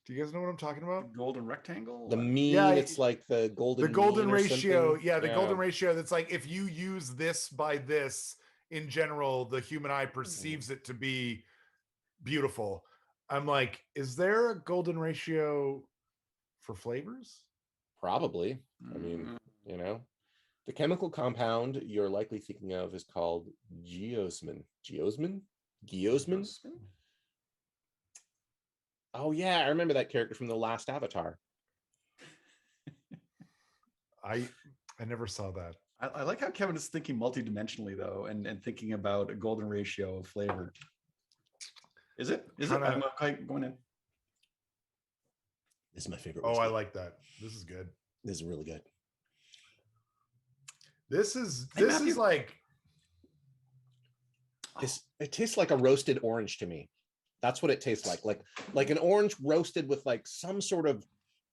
Speaker 4: Do you guys know what I'm talking about?
Speaker 2: Golden rectangle?
Speaker 3: The mean, it's like the golden
Speaker 4: ratio.
Speaker 3: Something.
Speaker 4: Yeah, the golden ratio. That's like, if you use this by this, in general, the human eye perceives it to be beautiful. I'm like, is there a golden ratio for flavors?
Speaker 3: Probably. I mean, the chemical compound you're likely thinking of is called geosmin. Geosmin? Oh yeah, I remember that character from the last Avatar.
Speaker 4: I never saw that.
Speaker 2: I like how Kevin is thinking multidimensionally though, and thinking about a golden ratio of flavor. Is it? I'm going in.
Speaker 3: This is my favorite.
Speaker 4: Whiskey. I like that. This is good.
Speaker 3: This is really good.
Speaker 4: This is like
Speaker 3: it tastes like a roasted orange to me. That's what it tastes like an orange roasted with like some sort of,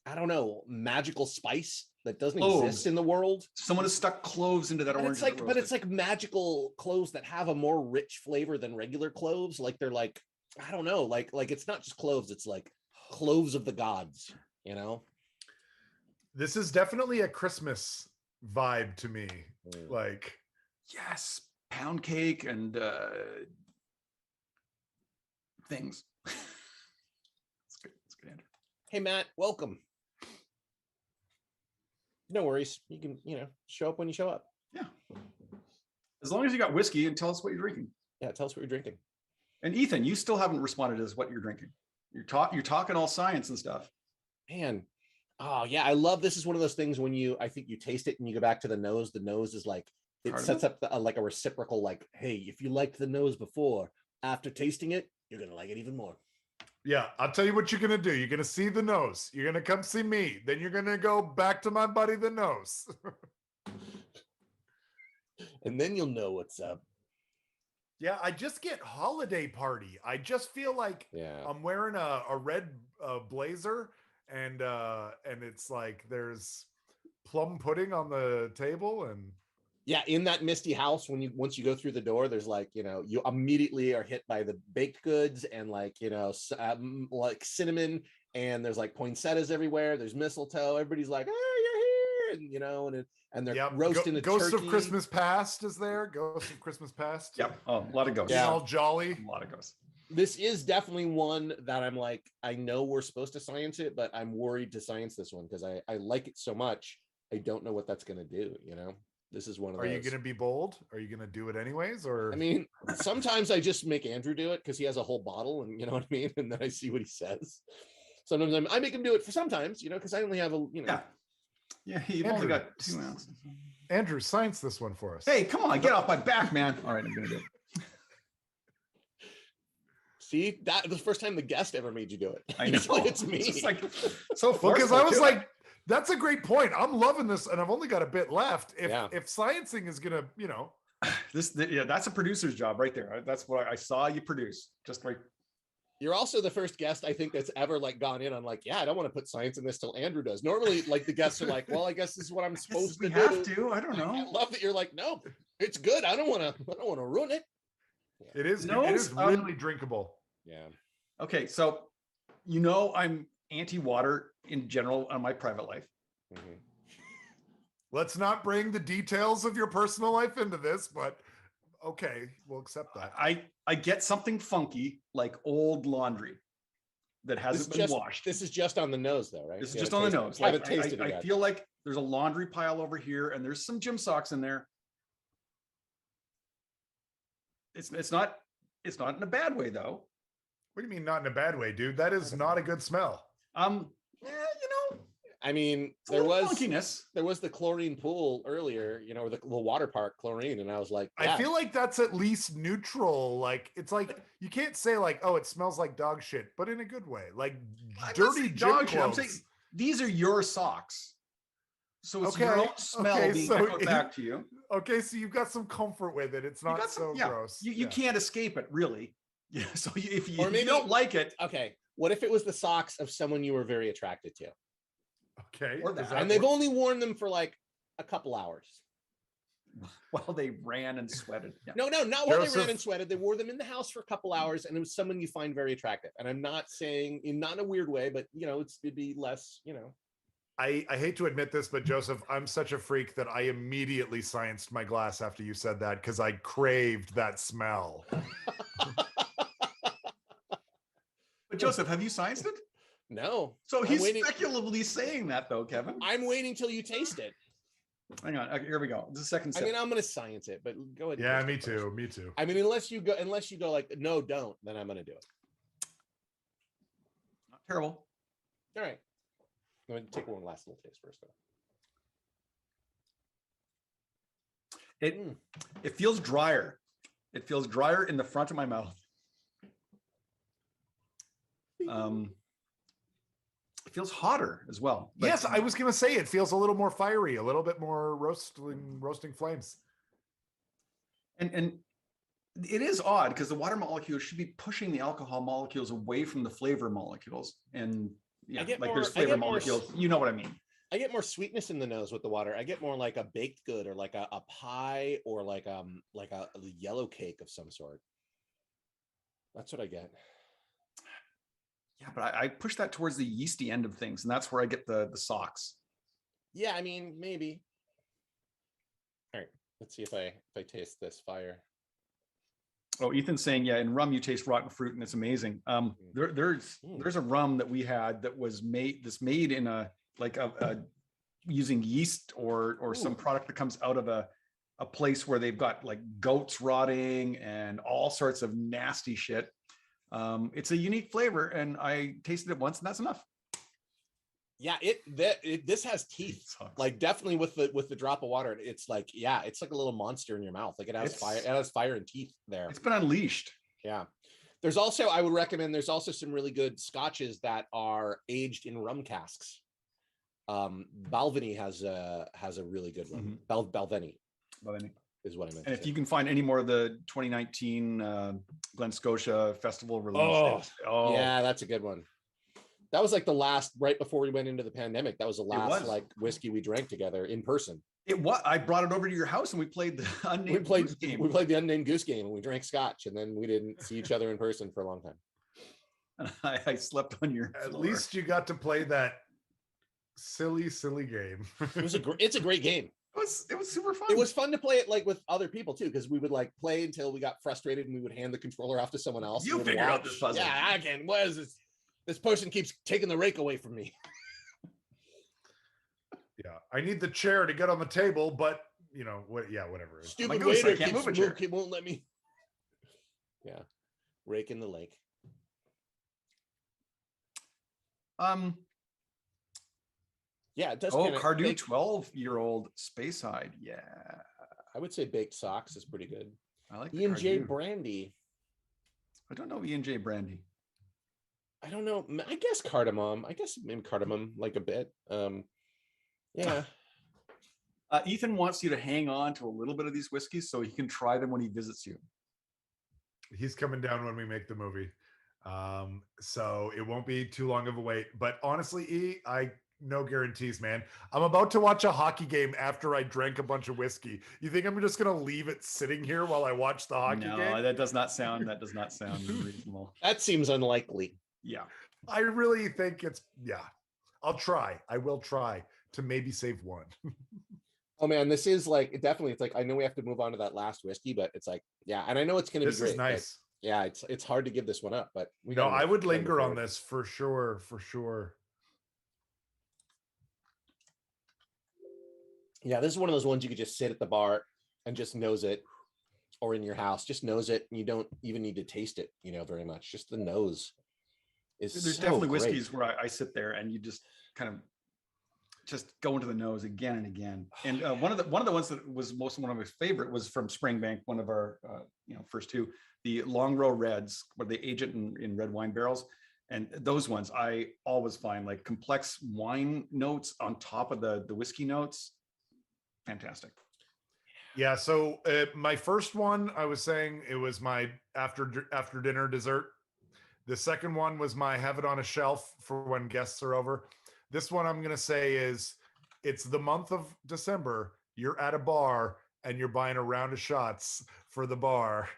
Speaker 3: I don't know, magical spice that doesn't exist in the world.
Speaker 2: Someone has stuck cloves into that orange.
Speaker 3: But it's like magical cloves that have a more rich flavor than regular cloves. Like they're like, I don't know, like it's not just cloves, it's like cloves of the gods,
Speaker 4: This is definitely a Christmas vibe to me. Like,
Speaker 2: yes, pound cake and things. It's good. It's good, Andrew.
Speaker 3: Hey Matt, welcome. No worries. You can, show up when you show up.
Speaker 2: Yeah. As long as you got whiskey, and tell us what you're drinking.
Speaker 3: Yeah, tell us what you're drinking.
Speaker 2: And Ethan, you still haven't responded as what you're drinking. You're talking all science and stuff.
Speaker 3: Man. Oh yeah, I love this. Is one of those things when I think you taste it and you go back to the nose is like, it sets up like a reciprocal, like, hey, if you liked the nose before, after tasting it, you're going to like it even more.
Speaker 4: Yeah, I'll tell you what you're going to do. You're going to see the nose. You're going to come see me. Then you're going to go back to my buddy, the nose. And then you'll know what's up. Yeah, I just get holiday party. I just feel like I'm wearing a red blazer and it's like there's plum pudding on the table and
Speaker 3: in that misty house, once you go through the door, there's like, you immediately are hit by the baked goods and like, like cinnamon, and there's like poinsettias everywhere. There's mistletoe. Everybody's like, oh, you're here. And they're roasting the
Speaker 4: Ghost
Speaker 3: turkey.
Speaker 4: of Christmas Past is there. Ghost of Christmas Past.
Speaker 2: Yep. Oh, a lot of ghosts.
Speaker 4: Yeah. All jolly.
Speaker 2: A lot of ghosts.
Speaker 3: This is definitely one that I'm like, I know we're supposed to science it, but I'm worried to science this one because I like it so much. I don't know what that's going to do. This is one of those.
Speaker 4: Are you going to be bold? Are you going to do it anyways? Or
Speaker 3: I mean, sometimes I just make Andrew do it because he has a whole bottle, and you know what I mean. And then I see what he says. Sometimes I make him do it for sometimes, because I only have
Speaker 2: Yeah, you've only got 2 ounces.
Speaker 4: Andrew, science this one for us.
Speaker 2: Hey, come on, get off my back, man. All right, I'm gonna do it.
Speaker 3: See, that was the first time the guest ever made you do it.
Speaker 2: I know.
Speaker 3: It's me.
Speaker 2: It's like so
Speaker 4: because I was like, that's a great point. I'm loving this, and I've only got a bit left. If sciencing is gonna,
Speaker 2: that's a producer's job right there. That's what I saw you produce. Just right.
Speaker 3: You're also the first guest I think that's ever like gone in on like, I don't want to put science in this till Andrew does. Normally, like the guests are like, well, I guess this is what I'm supposed to do.
Speaker 2: Have to. I don't know.
Speaker 3: I love that you're like, no, it's good. I don't want to ruin it.
Speaker 4: It is. It is really drinkable.
Speaker 3: Yeah.
Speaker 2: Okay, so I'm anti-water in general on my private life.
Speaker 3: Mm-hmm.
Speaker 4: Let's not bring the details of your personal life into this, but okay, we'll accept that.
Speaker 2: I get something funky like old laundry that hasn't been washed.
Speaker 3: This is just on the nose though, right?
Speaker 2: This is just on the nose. I feel like there's a laundry pile over here and there's some gym socks in there. It's not in a bad way though.
Speaker 4: What do you mean not in a bad way, dude? That is not a good smell.
Speaker 3: I mean,
Speaker 2: it's a little funkiness.
Speaker 3: there was the chlorine pool earlier, or the water park chlorine, and I was like,
Speaker 4: I feel like that's at least neutral. Like, it's like you can't say like, oh, it smells like dog shit, but in a good way. Like dirty dog shit. I'm saying
Speaker 2: these are your socks, so it's your own smell being echoed back to you.
Speaker 4: Okay, so you've got some comfort with it. It's not so gross.
Speaker 2: You can't escape it, really. Yeah. So if you don't like it,
Speaker 3: okay. What if it was the socks of someone you were very attracted to?
Speaker 4: Okay.
Speaker 3: And they've only worn them for like a couple hours.
Speaker 2: While they ran and sweated. Yeah.
Speaker 3: No, not while they ran and sweated. They wore them in the house for a couple hours, and it was someone you find very attractive. And I'm not saying not in a weird way, but it'd be less,
Speaker 4: I hate to admit this, but Joseph, I'm such a freak that I immediately scienced my glass after you said that because I craved that smell.
Speaker 2: But Joseph, have you scienced it?
Speaker 3: No.
Speaker 2: So he's speculatively saying that, though, Kevin.
Speaker 3: I'm waiting till you taste it.
Speaker 2: Hang on. Okay, here we go. This is the second sip.
Speaker 3: I mean, I'm going to science it, but go ahead.
Speaker 4: Yeah, me too. Me too.
Speaker 3: I mean, unless you go like, no, don't, then I'm going to do it.
Speaker 2: Not terrible.
Speaker 3: All right. I'm going to take one last little taste first, though.
Speaker 2: It feels drier. It feels drier in the front of my mouth. It feels hotter as well.
Speaker 4: Yes, I was going to say it feels a little more fiery, a little bit more roasting flames.
Speaker 2: And it is odd because the water molecules should be pushing the alcohol molecules away from the flavor molecules. And there's flavor molecules. You know what I mean?
Speaker 3: I get more sweetness in the nose with the water. I get more like a baked good or like a pie or like a yellow cake of some sort. That's what I get.
Speaker 2: Yeah, but I push that towards the yeasty end of things, and that's where I get the socks.
Speaker 3: Yeah, I mean, maybe. All right, let's see if I taste this fire.
Speaker 2: Oh, Ethan's saying, yeah, in rum you taste rotten fruit, and it's amazing. There's a rum that we had that was made in a using yeast or some product that comes out of a place where they've got like goats rotting and all sorts of nasty shit. It's a unique flavor, and I tasted it once, and that's enough.
Speaker 3: Yeah, this has teeth, like definitely with the drop of water. It's like a little monster in your mouth. Like it has fire and teeth there.
Speaker 2: It's been unleashed.
Speaker 3: Yeah. I would recommend. There's also some really good scotches that are aged in rum casks. Balvenie has a really good one. Balvenie is what I meant.
Speaker 2: And if you can find any more of the 2019 Glen Scotia Festival release.
Speaker 3: Yeah, that's a good one. That was like the last, right before we went into the pandemic. That was the last like whiskey we drank together in person.
Speaker 2: I brought it over to your house and we played the unnamed goose game.
Speaker 3: We played the unnamed goose game and we drank scotch, and then we didn't see each other in person for a long time.
Speaker 2: And I slept on your floor.
Speaker 4: At least you got to play that silly game.
Speaker 3: It's a great game.
Speaker 2: It was super fun.
Speaker 3: It was fun to play it like with other people too, because we would like play until we got frustrated and we would hand the controller off to someone else.
Speaker 2: You figure out this puzzle.
Speaker 3: Yeah, I can. What is this? This person keeps taking the rake away from me.
Speaker 4: Yeah, I need the chair to get on the table, but what? Yeah, whatever.
Speaker 3: Stupid waiter won't let me. Yeah, rake in the lake. Yeah, it does.
Speaker 2: Cardew 12-year-old Speyside. Yeah,
Speaker 3: I would say baked socks is pretty good.
Speaker 2: I like
Speaker 3: E&J brandy.
Speaker 2: I don't know E&J brandy.
Speaker 3: I don't know. I guess cardamom. I guess maybe cardamom like a bit. Yeah.
Speaker 2: Ethan wants you to hang on to a little bit of these whiskeys so he can try them when he visits you.
Speaker 4: He's coming down when we make the movie. So it won't be too long of a wait. But honestly, no guarantees, man. I'm about to watch a hockey game after I drank a bunch of whiskey. You think I'm just going to leave it sitting here while I watch the hockey game?
Speaker 2: No, that does not sound reasonable.
Speaker 3: That seems unlikely.
Speaker 2: Yeah.
Speaker 4: I really think I'll try. I will try to maybe save one.
Speaker 3: Oh man, this is like, it's like, I know we have to move on to that last whiskey, but it's like, yeah. And I know it's going to be great.
Speaker 4: This is nice.
Speaker 3: Yeah. It's hard to give this one up, but
Speaker 4: I would linger on this for sure.
Speaker 3: Yeah, this is one of those ones you could just sit at the bar and just nose it or in your house, just nose it, and you don't even need to taste it, very much. Just the nose is
Speaker 2: There's
Speaker 3: so
Speaker 2: definitely
Speaker 3: great.
Speaker 2: whiskeys where I sit there and you just kind of just go into the nose again and again. And one of the ones that was one of my favorite was from Springbank, one of our first two, the Long Row Reds, where they age it in red wine barrels. And those ones I always find like complex wine notes on top of the whiskey notes. Fantastic.
Speaker 4: Yeah. So my first one, I was saying it was my after dinner dessert. The second one was my have it on a shelf for when guests are over. This one I'm going to say is it's the month of December. You're at a bar and you're buying a round of shots for the bar.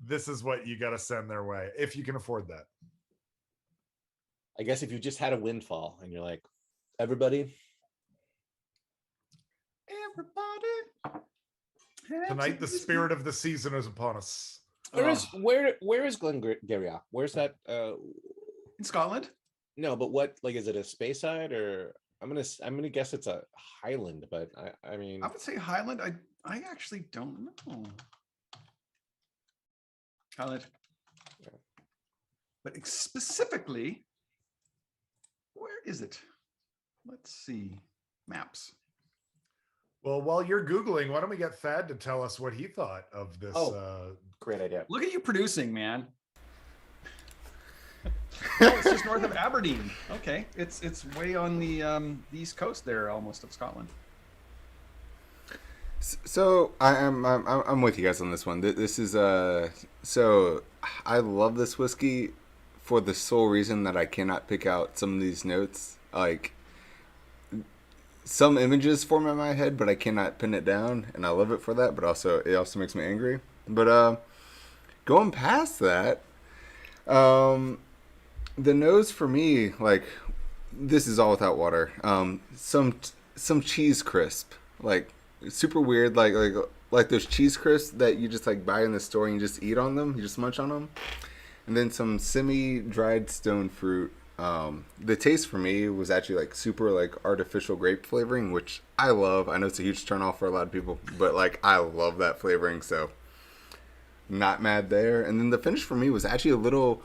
Speaker 4: This is what you got to send their way if you can afford that.
Speaker 3: I guess if you just had a windfall and you're like, everybody.
Speaker 4: Tonight, the spirit of the season is upon us.
Speaker 3: Where is Glen Garioch? Where's that?
Speaker 2: In Scotland?
Speaker 3: No, but what, like, is it a Speyside, or I'm gonna guess it's a Highland, but I mean,
Speaker 2: I would say Highland. I actually don't know. Highland.
Speaker 3: Yeah.
Speaker 2: But specifically, where is it? Let's see. Maps.
Speaker 4: Well, while you're Googling, why don't we get Thad to tell us what he thought of this?
Speaker 3: Great idea.
Speaker 2: Look at you producing, man. Oh, it's just north of Aberdeen. Okay, it's way on the east coast there, almost of Scotland.
Speaker 1: So I'm with you guys on this one. This is so I love this whiskey for the sole reason that I cannot pick out some of these notes. Like, some images form in my head, but I cannot pin it down, and I love it for that. But it also makes me angry. But going past that, the nose for me, like, this is all without water. Some cheese crisp, like super weird, like those cheese crisps that you just like buy in the store and you just eat on them, you just munch on them, and then some semi-dried stone fruit. The taste for me was actually like super like artificial grape flavoring, which I love. I know it's a huge turnoff for a lot of people, but like I love that flavoring, so not mad there. And then the finish for me was actually a little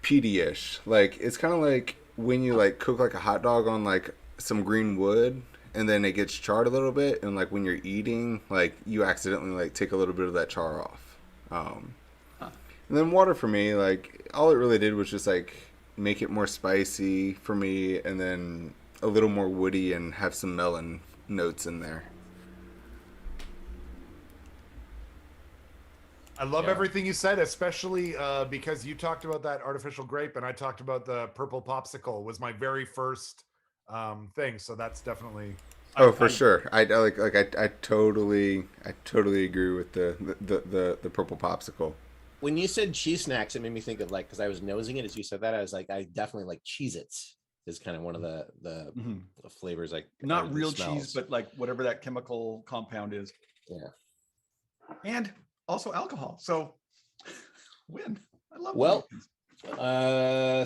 Speaker 1: peaty-ish. Like, it's kind of like when you like cook like a hot dog on like some green wood and then it gets charred a little bit, and like when you're eating, like you accidentally like take a little bit of that char off. And then water for me, like all it really did was just like make it more spicy for me, and then a little more woody and have some melon notes in there.
Speaker 4: I love everything you said, especially because you talked about that artificial grape, and I talked about the purple popsicle was my very first thing. So that's definitely.
Speaker 1: For sure. I totally agree with the purple popsicle.
Speaker 3: When you said cheese snacks, it made me think of like, because I was nosing it as you said that, I was like, I definitely like Cheez-Its is kind of one of the flavors. Like,
Speaker 2: not real cheese, but like whatever that chemical compound is.
Speaker 3: Yeah.
Speaker 2: And also alcohol. So win. I love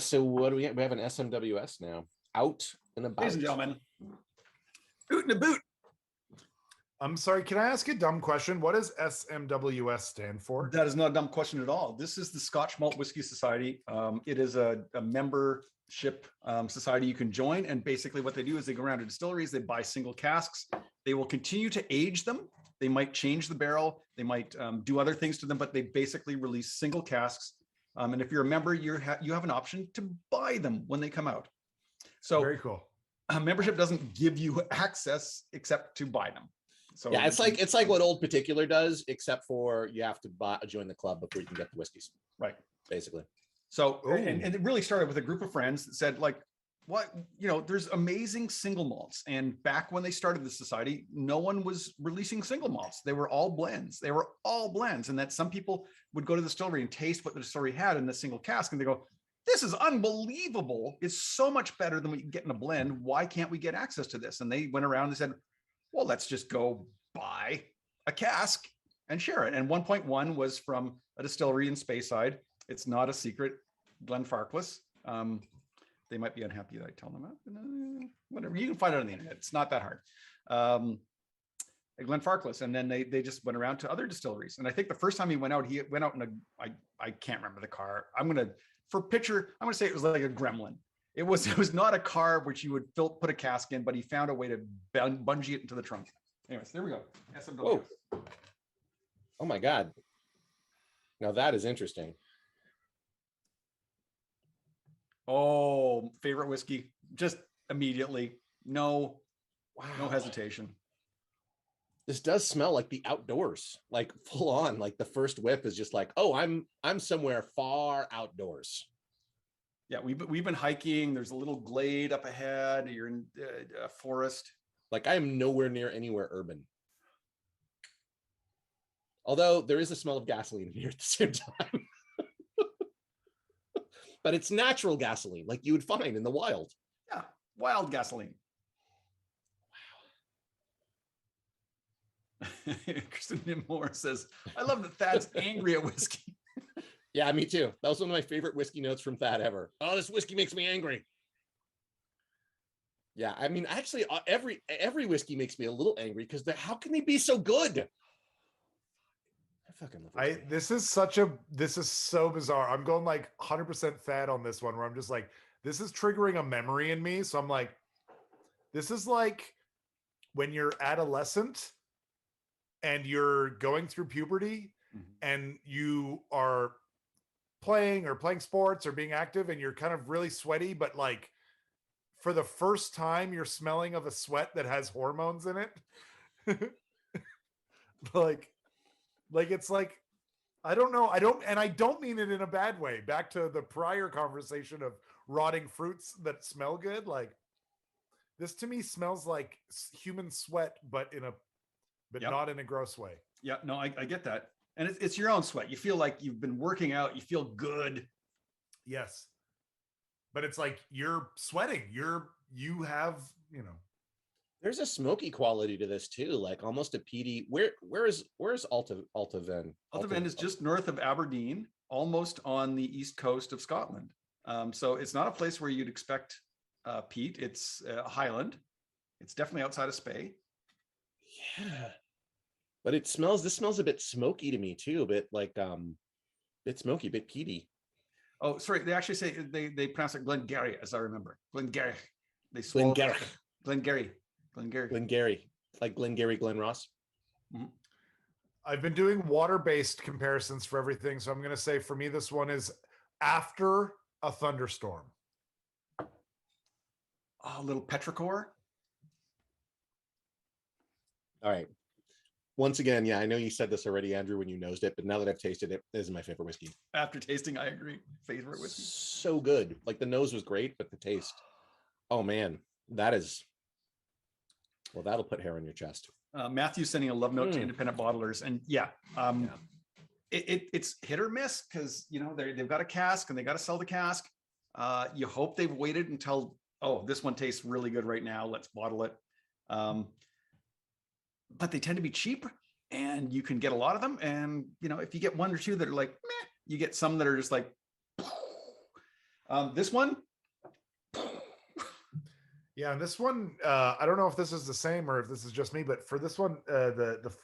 Speaker 3: so what do we have? We have an SMWS now. Out and about.
Speaker 2: Ladies and gentlemen. Boot in a boot.
Speaker 4: I'm sorry, can I ask a dumb question? What does SMWS stand for?
Speaker 2: That is not a dumb question at all. This is the Scotch Malt Whiskey Society. It is a membership society you can join. And basically what they do is they go around to distilleries, they buy single casks. They will continue to age them. They might change the barrel. They might do other things to them, but they basically release single casks. And if you're a member, you have an option to buy them when they come out. So
Speaker 4: very cool.
Speaker 2: Membership doesn't give you access except to buy them. So
Speaker 3: yeah, it's like what Old Particular does, except for you have to join the club before you can get the whiskeys.
Speaker 2: Right.
Speaker 3: Basically.
Speaker 2: So, and it really started with a group of friends that said, like, what, there's amazing single malts. And back when they started the society, no one was releasing single malts. They were all blends. And that some people would go to the distillery and taste what the distillery had in the single cask. And they go, this is unbelievable. It's so much better than what you can get in a blend. Why can't we get access to this? And they went around and said, well, let's just go buy a cask and share it. And 1.1 was from a distillery in Speyside. It's not a secret, Glenfarclas. They might be unhappy that I tell them that. Whatever, you can find it on the internet. It's not that hard. at Glenfarclas, and then they just went around to other distilleries. And I think the first time he went out in a, I can't remember the car. I'm gonna say it was like a Gremlin. It was not a car which you would put a cask in, but he found a way to bungee it into the trunk. Anyways, there we go. SMWS.
Speaker 3: Whoa. Oh my God. Now that is interesting.
Speaker 2: Oh, favorite whiskey, just immediately. No,
Speaker 3: Wow.
Speaker 2: no hesitation.
Speaker 3: This does smell like the outdoors, like full on. Like the first whiff is just like, oh, I'm somewhere far outdoors.
Speaker 2: Yeah, we've been hiking. There's a little glade up ahead. You're in a forest.
Speaker 3: Like I am nowhere near anywhere urban. Although there is a smell of gasoline here at the same time. But it's natural gasoline, like you would find in the wild.
Speaker 2: Yeah, wild gasoline. Wow. Kristen Nimore says, I love that Thad's angry at whiskey.
Speaker 3: Yeah, me too. That was one of my favorite whiskey notes from Thad ever. Oh, this whiskey makes me angry. Yeah, I mean, actually, every whiskey makes me a little angry because how can they be so good? I fucking love whiskey.
Speaker 4: This is so bizarre. I'm going like 100% Thad on this one, where I'm just like, this is triggering a memory in me. So I'm like, this is like when you're adolescent and you're going through puberty and you are playing sports or being active and you're kind of really sweaty, but like for the first time you're smelling of a sweat that has hormones in it. like it's like, I don't know. I don't mean it in a bad way. Back to the prior conversation of rotting fruits that smell good. Like this to me smells like human sweat, but not in a gross way.
Speaker 2: Yeah, no, I get that. And it's your own sweat. You feel like you've been working out. You feel good.
Speaker 4: Yes. But it's like you're sweating. You have.
Speaker 3: There's a smoky quality to this too, like almost a peaty. Where's Allt-a-Bhainne?
Speaker 2: Allt-a-Bhainne is just north of Aberdeen, almost on the east coast of Scotland. So it's not a place where you'd expect peat. It's Highland. It's definitely outside of Spey.
Speaker 3: Yeah. But this smells a bit smoky to me too, a bit like bit smoky, a bit peaty.
Speaker 2: Oh, sorry. They actually say they pronounce it Glengarry, as I remember. Glengarry.
Speaker 3: Glengarry. Like Glengarry, Glen Ross.
Speaker 2: Mm-hmm.
Speaker 4: I've been doing water-based comparisons for everything, so I'm going to say for me this one is after a thunderstorm.
Speaker 2: Oh, a little petrichor.
Speaker 3: All right. Once again, yeah, I know you said this already, Andrew, when you nosed it, but now that I've tasted it, this is my favorite whiskey.
Speaker 2: After tasting, I agree. Favorite whiskey.
Speaker 3: So good. Like the nose was great, but the taste. Oh man, that'll put hair on your chest.
Speaker 2: Matthew's sending a love note to independent bottlers, and it's hit or miss because they've got a cask and they got to sell the cask. You hope they've waited until this one tastes really good right now. Let's bottle it. But they tend to be cheap, and you can get a lot of them. And if you get one or two that are like, meh, you get some that are just like. This one.
Speaker 4: Yeah, and this one, I don't know if this is the same or if this is just me, but for this one,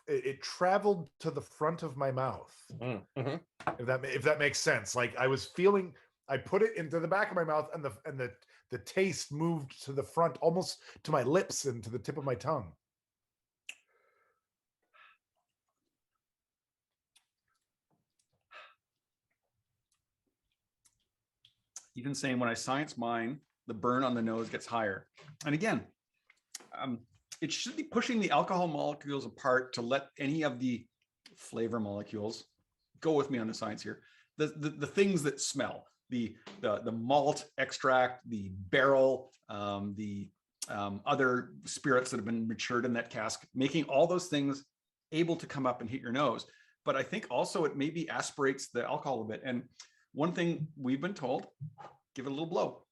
Speaker 4: it traveled to the front of my mouth.
Speaker 3: Mm-hmm.
Speaker 4: If that makes sense. Like I put it into the back of my mouth, and the taste moved to the front, almost to my lips and to the tip of my tongue.
Speaker 2: Even saying when I science mine, the burn on the nose gets higher. And again, it should be pushing the alcohol molecules apart to let any of the flavor molecules go with me on the science here. The things that smell, the malt extract, the barrel, the other spirits that have been matured in that cask, making all those things able to come up and hit your nose. But I think also it maybe aspirates the alcohol a bit. And one thing we've been told, give it a little blow.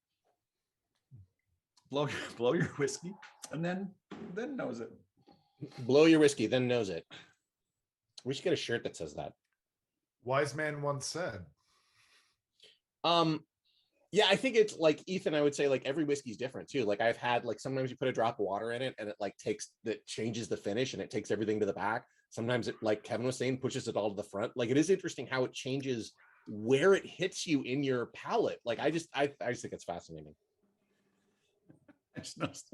Speaker 2: Blow your whiskey and then nose it.
Speaker 3: Blow your whiskey, then nose it. We should get a shirt that says that.
Speaker 4: Wise man once said.
Speaker 3: Yeah, I think it's like Ethan, I would say like every whiskey's different too. Like I've had like sometimes you put a drop of water in it and it like changes the finish and it takes everything to the back. Sometimes it, like Kevin was saying, pushes it all to the front. Like it is interesting how it changes where it hits you in your palate. Like I just think it's fascinating.
Speaker 2: I just noticed.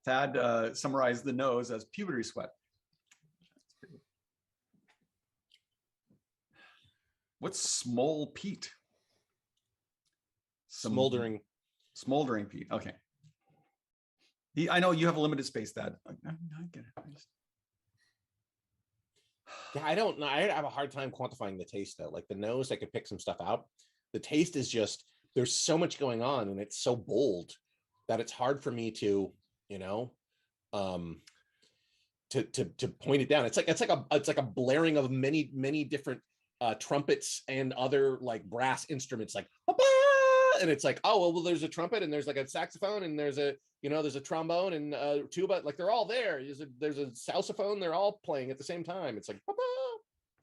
Speaker 2: Thad summarized the nose as puberty sweat. What's smole peat?
Speaker 3: Smoldering
Speaker 2: peat. Okay. I know you have a limited space, Thad. I get it.
Speaker 3: Yeah, I don't know. I have a hard time quantifying the taste though. Like the nose, I could pick some stuff out. The taste is just, there's so much going on and it's so bold that it's hard for me to, you know, to point it down. It's like a blaring of many different trumpets and other like brass instruments, like and it's like, oh well, there's a trumpet and there's like a saxophone and there's a there's a trombone and tuba, like they're all there. There's a saxophone, they're all playing at the same time. It's like,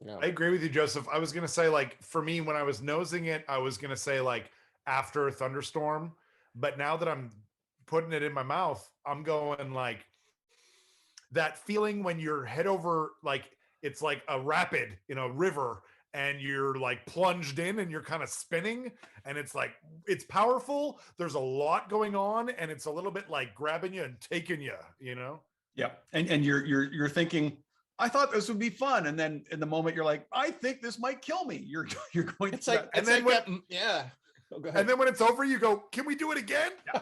Speaker 3: yeah.
Speaker 4: I agree with you, Joseph. I was gonna say, like, for me, when I was nosing it, I was gonna say like after a thunderstorm, but now that I'm putting it in my mouth, I'm going like that feeling when you're head over, like it's like a rapid in a river and you're like plunged in and you're kind of spinning and it's like, it's powerful. There's a lot going on and it's a little bit like grabbing you and taking you, you know?
Speaker 2: Yeah. And you're thinking, I thought this would be fun. And then in the moment you're like, I think this might kill me. You're going
Speaker 3: it's like,
Speaker 2: that.
Speaker 3: and then like when, yeah.
Speaker 4: Oh, and then when it's over, you go, can we do it again?
Speaker 2: Yeah.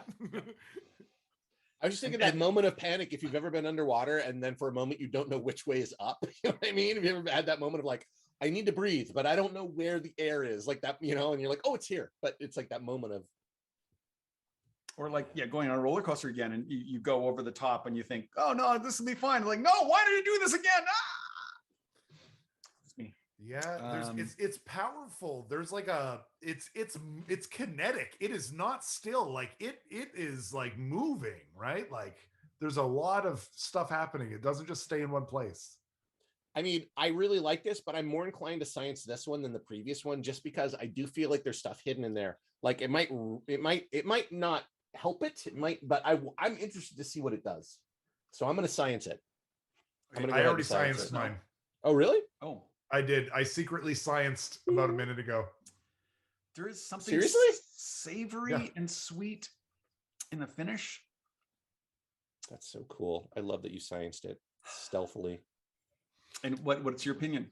Speaker 3: I was just thinking that moment of panic, if you've ever been underwater and then for a moment you don't know which way is up. You know what I mean? Have you ever had that moment of like, I need to breathe, but I don't know where the air is, like that, and you're like, oh, it's here. But it's like that moment of,
Speaker 2: or like, yeah, going on a roller coaster again and you go over the top and you think, oh no, this will be fine. Like, no, why did you do this again? It's me.
Speaker 4: Yeah, it's powerful. There's like it's kinetic. It is not still, like it is like moving, right? Like there's a lot of stuff happening. It doesn't just stay in one place.
Speaker 3: I mean, I really like this, but I'm more inclined to science this one than the previous one, just because I do feel like there's stuff hidden in there. Like it might not help it. It might, but I'm interested to see what it does. So I'm going to science it.
Speaker 4: I already scienced mine.
Speaker 3: Oh, really?
Speaker 2: Oh,
Speaker 4: I did. I secretly scienced about a minute ago.
Speaker 2: There is something
Speaker 3: seriously
Speaker 2: savory and sweet in the finish.
Speaker 3: That's so cool. I love that you scienced it stealthily.
Speaker 2: And what's your opinion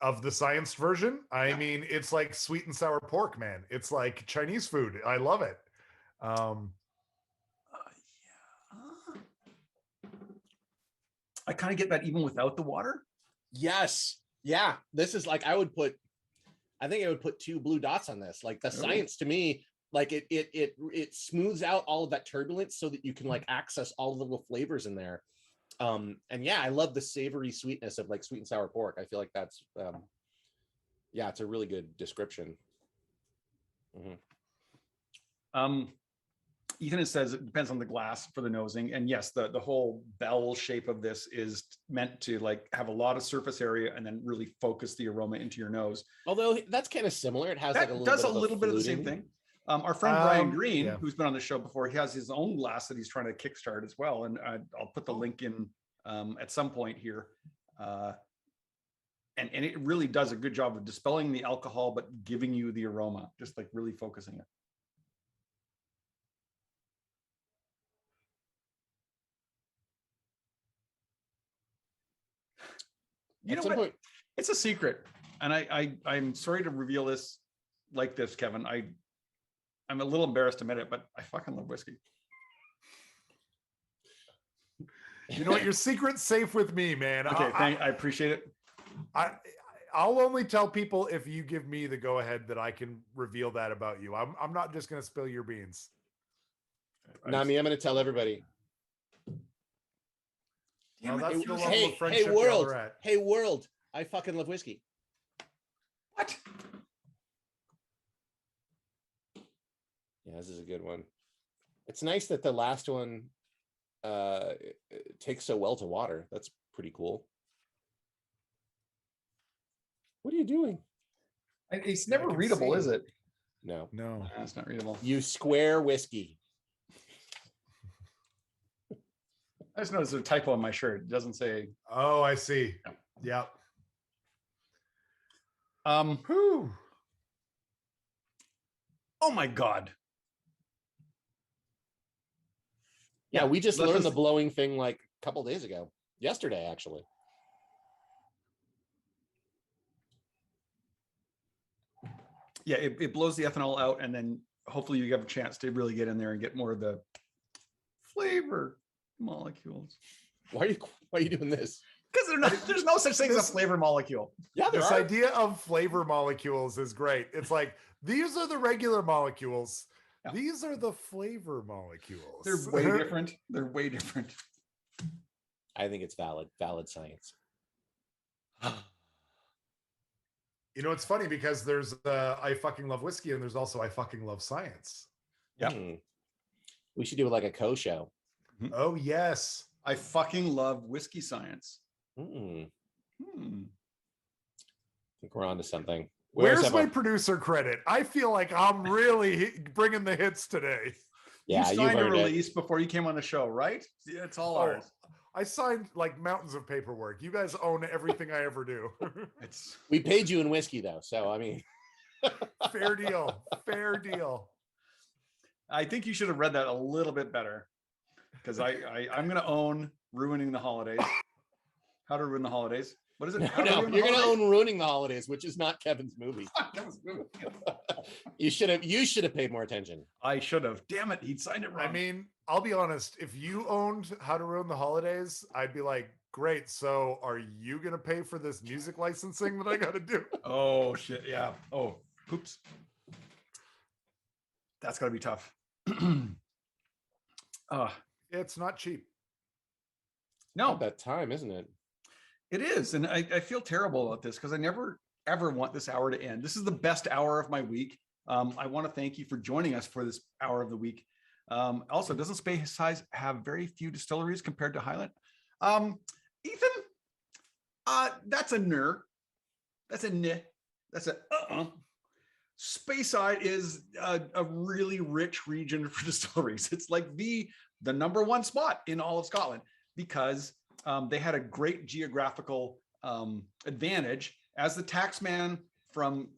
Speaker 4: of the scienced version? I mean, it's like sweet and sour pork, man. It's like Chinese food. I love it.
Speaker 2: Yeah. I kind of get that even without the water.
Speaker 3: Yes. Yeah. This is like, I think I would put 2 blue dots on this. Like the science to me, like it smooths out all of that turbulence so that you can like access all the little flavors in there. And yeah, I love the savory sweetness of like sweet and sour pork. I feel like that's yeah, it's a really good description.
Speaker 2: Ethan says it depends on the glass for the nosing, and yes, the whole bell shape of this is meant to like have a lot of surface area and then really focus the aroma into your nose.
Speaker 3: Although that's kind of similar. It has like a little bit
Speaker 2: of the same thing. Our friend Brian Green, who's been on the show before, he has his own glass that he's trying to kickstart as well. And I'll put the link in at some point here. And it really does a good job of dispelling the alcohol, but giving you the aroma, just like really focusing it. You know what? It's a secret. And I'm sorry to reveal this like this, Kevin. I'm a little embarrassed to admit it, but I fucking love whiskey.
Speaker 4: You know what? Your secret's safe with me, man.
Speaker 2: Okay, I appreciate it.
Speaker 4: I'll only tell people if you give me the go ahead that I can reveal that about you. I'm not just going to spill your beans.
Speaker 3: Nami, I'm going to tell everybody.
Speaker 4: Well, that's the level
Speaker 3: hey,
Speaker 4: of friendship
Speaker 3: hey world, I fucking love whiskey.
Speaker 2: What?
Speaker 3: Yeah, this is a good one. It's nice that the last one takes so well to water. That's pretty cool. What are you doing?
Speaker 2: It's
Speaker 4: Yeah, I
Speaker 2: never
Speaker 4: can
Speaker 2: readable,
Speaker 4: see.
Speaker 2: is it?
Speaker 3: No,
Speaker 4: No.
Speaker 2: It's not readable.
Speaker 3: you square whiskey.
Speaker 2: I just noticed there's a typo on my shirt. It doesn't say.
Speaker 4: Oh, I see. Yep.
Speaker 2: Whew. Oh my God.
Speaker 3: Yeah, we just
Speaker 2: let's
Speaker 3: learned the blowing thing like a couple days ago. Yesterday, actually.
Speaker 2: Yeah, it blows the ethanol out, and then hopefully you have a chance to really get in there and get more of the flavor molecules.
Speaker 3: Why are you doing this?
Speaker 2: Because there's no such thing as a flavor molecule.
Speaker 3: Yeah,
Speaker 4: This idea of flavor molecules is great. It's like, these are the regular molecules.
Speaker 2: Yeah.
Speaker 4: These are the flavor molecules.
Speaker 2: They're way different. They're way different.
Speaker 3: I think it's valid science.
Speaker 4: You know, it's funny because there's I fucking love whiskey, and there's also I fucking love science.
Speaker 2: Yeah.
Speaker 3: We should do like a co-show.
Speaker 4: Oh yes.
Speaker 2: I fucking love whiskey science.
Speaker 3: I
Speaker 2: Hmm.
Speaker 3: think we're on to something.
Speaker 4: Where's my producer credit? I feel like I'm really bringing the hits today.
Speaker 3: Yeah,
Speaker 2: you signed a release before you came on the show, right? It's all ours.
Speaker 4: I signed like mountains of paperwork. You guys own everything I ever do.
Speaker 3: We paid you in whiskey though, so I mean,
Speaker 4: fair deal. Fair deal.
Speaker 2: I think you should have read that a little bit better, because I'm going to own Ruining the Holidays. How to Ruin the Holidays. What is it?
Speaker 3: No, you're going to own Ruining the Holidays, which is not Kevin's movie. You should have paid more attention.
Speaker 2: I should have. Damn it, he'd signed it wrong.
Speaker 4: I mean, I'll be honest. If you owned How to Ruin the Holidays, I'd be like, great. So are you going to pay for this music licensing that I got to do?
Speaker 2: Oh, shit. Yeah. Oh, oops. That's got to be tough.
Speaker 4: It's not cheap.
Speaker 2: No,
Speaker 3: At that time, isn't it?
Speaker 2: it is. And I feel terrible about this because I never, ever want this hour to end. This is the best hour of my week. I want to thank you for joining us for this hour of the week. Also, doesn't Speyside have very few distilleries compared to Highland? Ethan, that's a ner. That's a neh. That's a Speyside is a really rich region for distilleries. It's like the number one spot in all of Scotland because they had a great geographical advantage. As the taxman from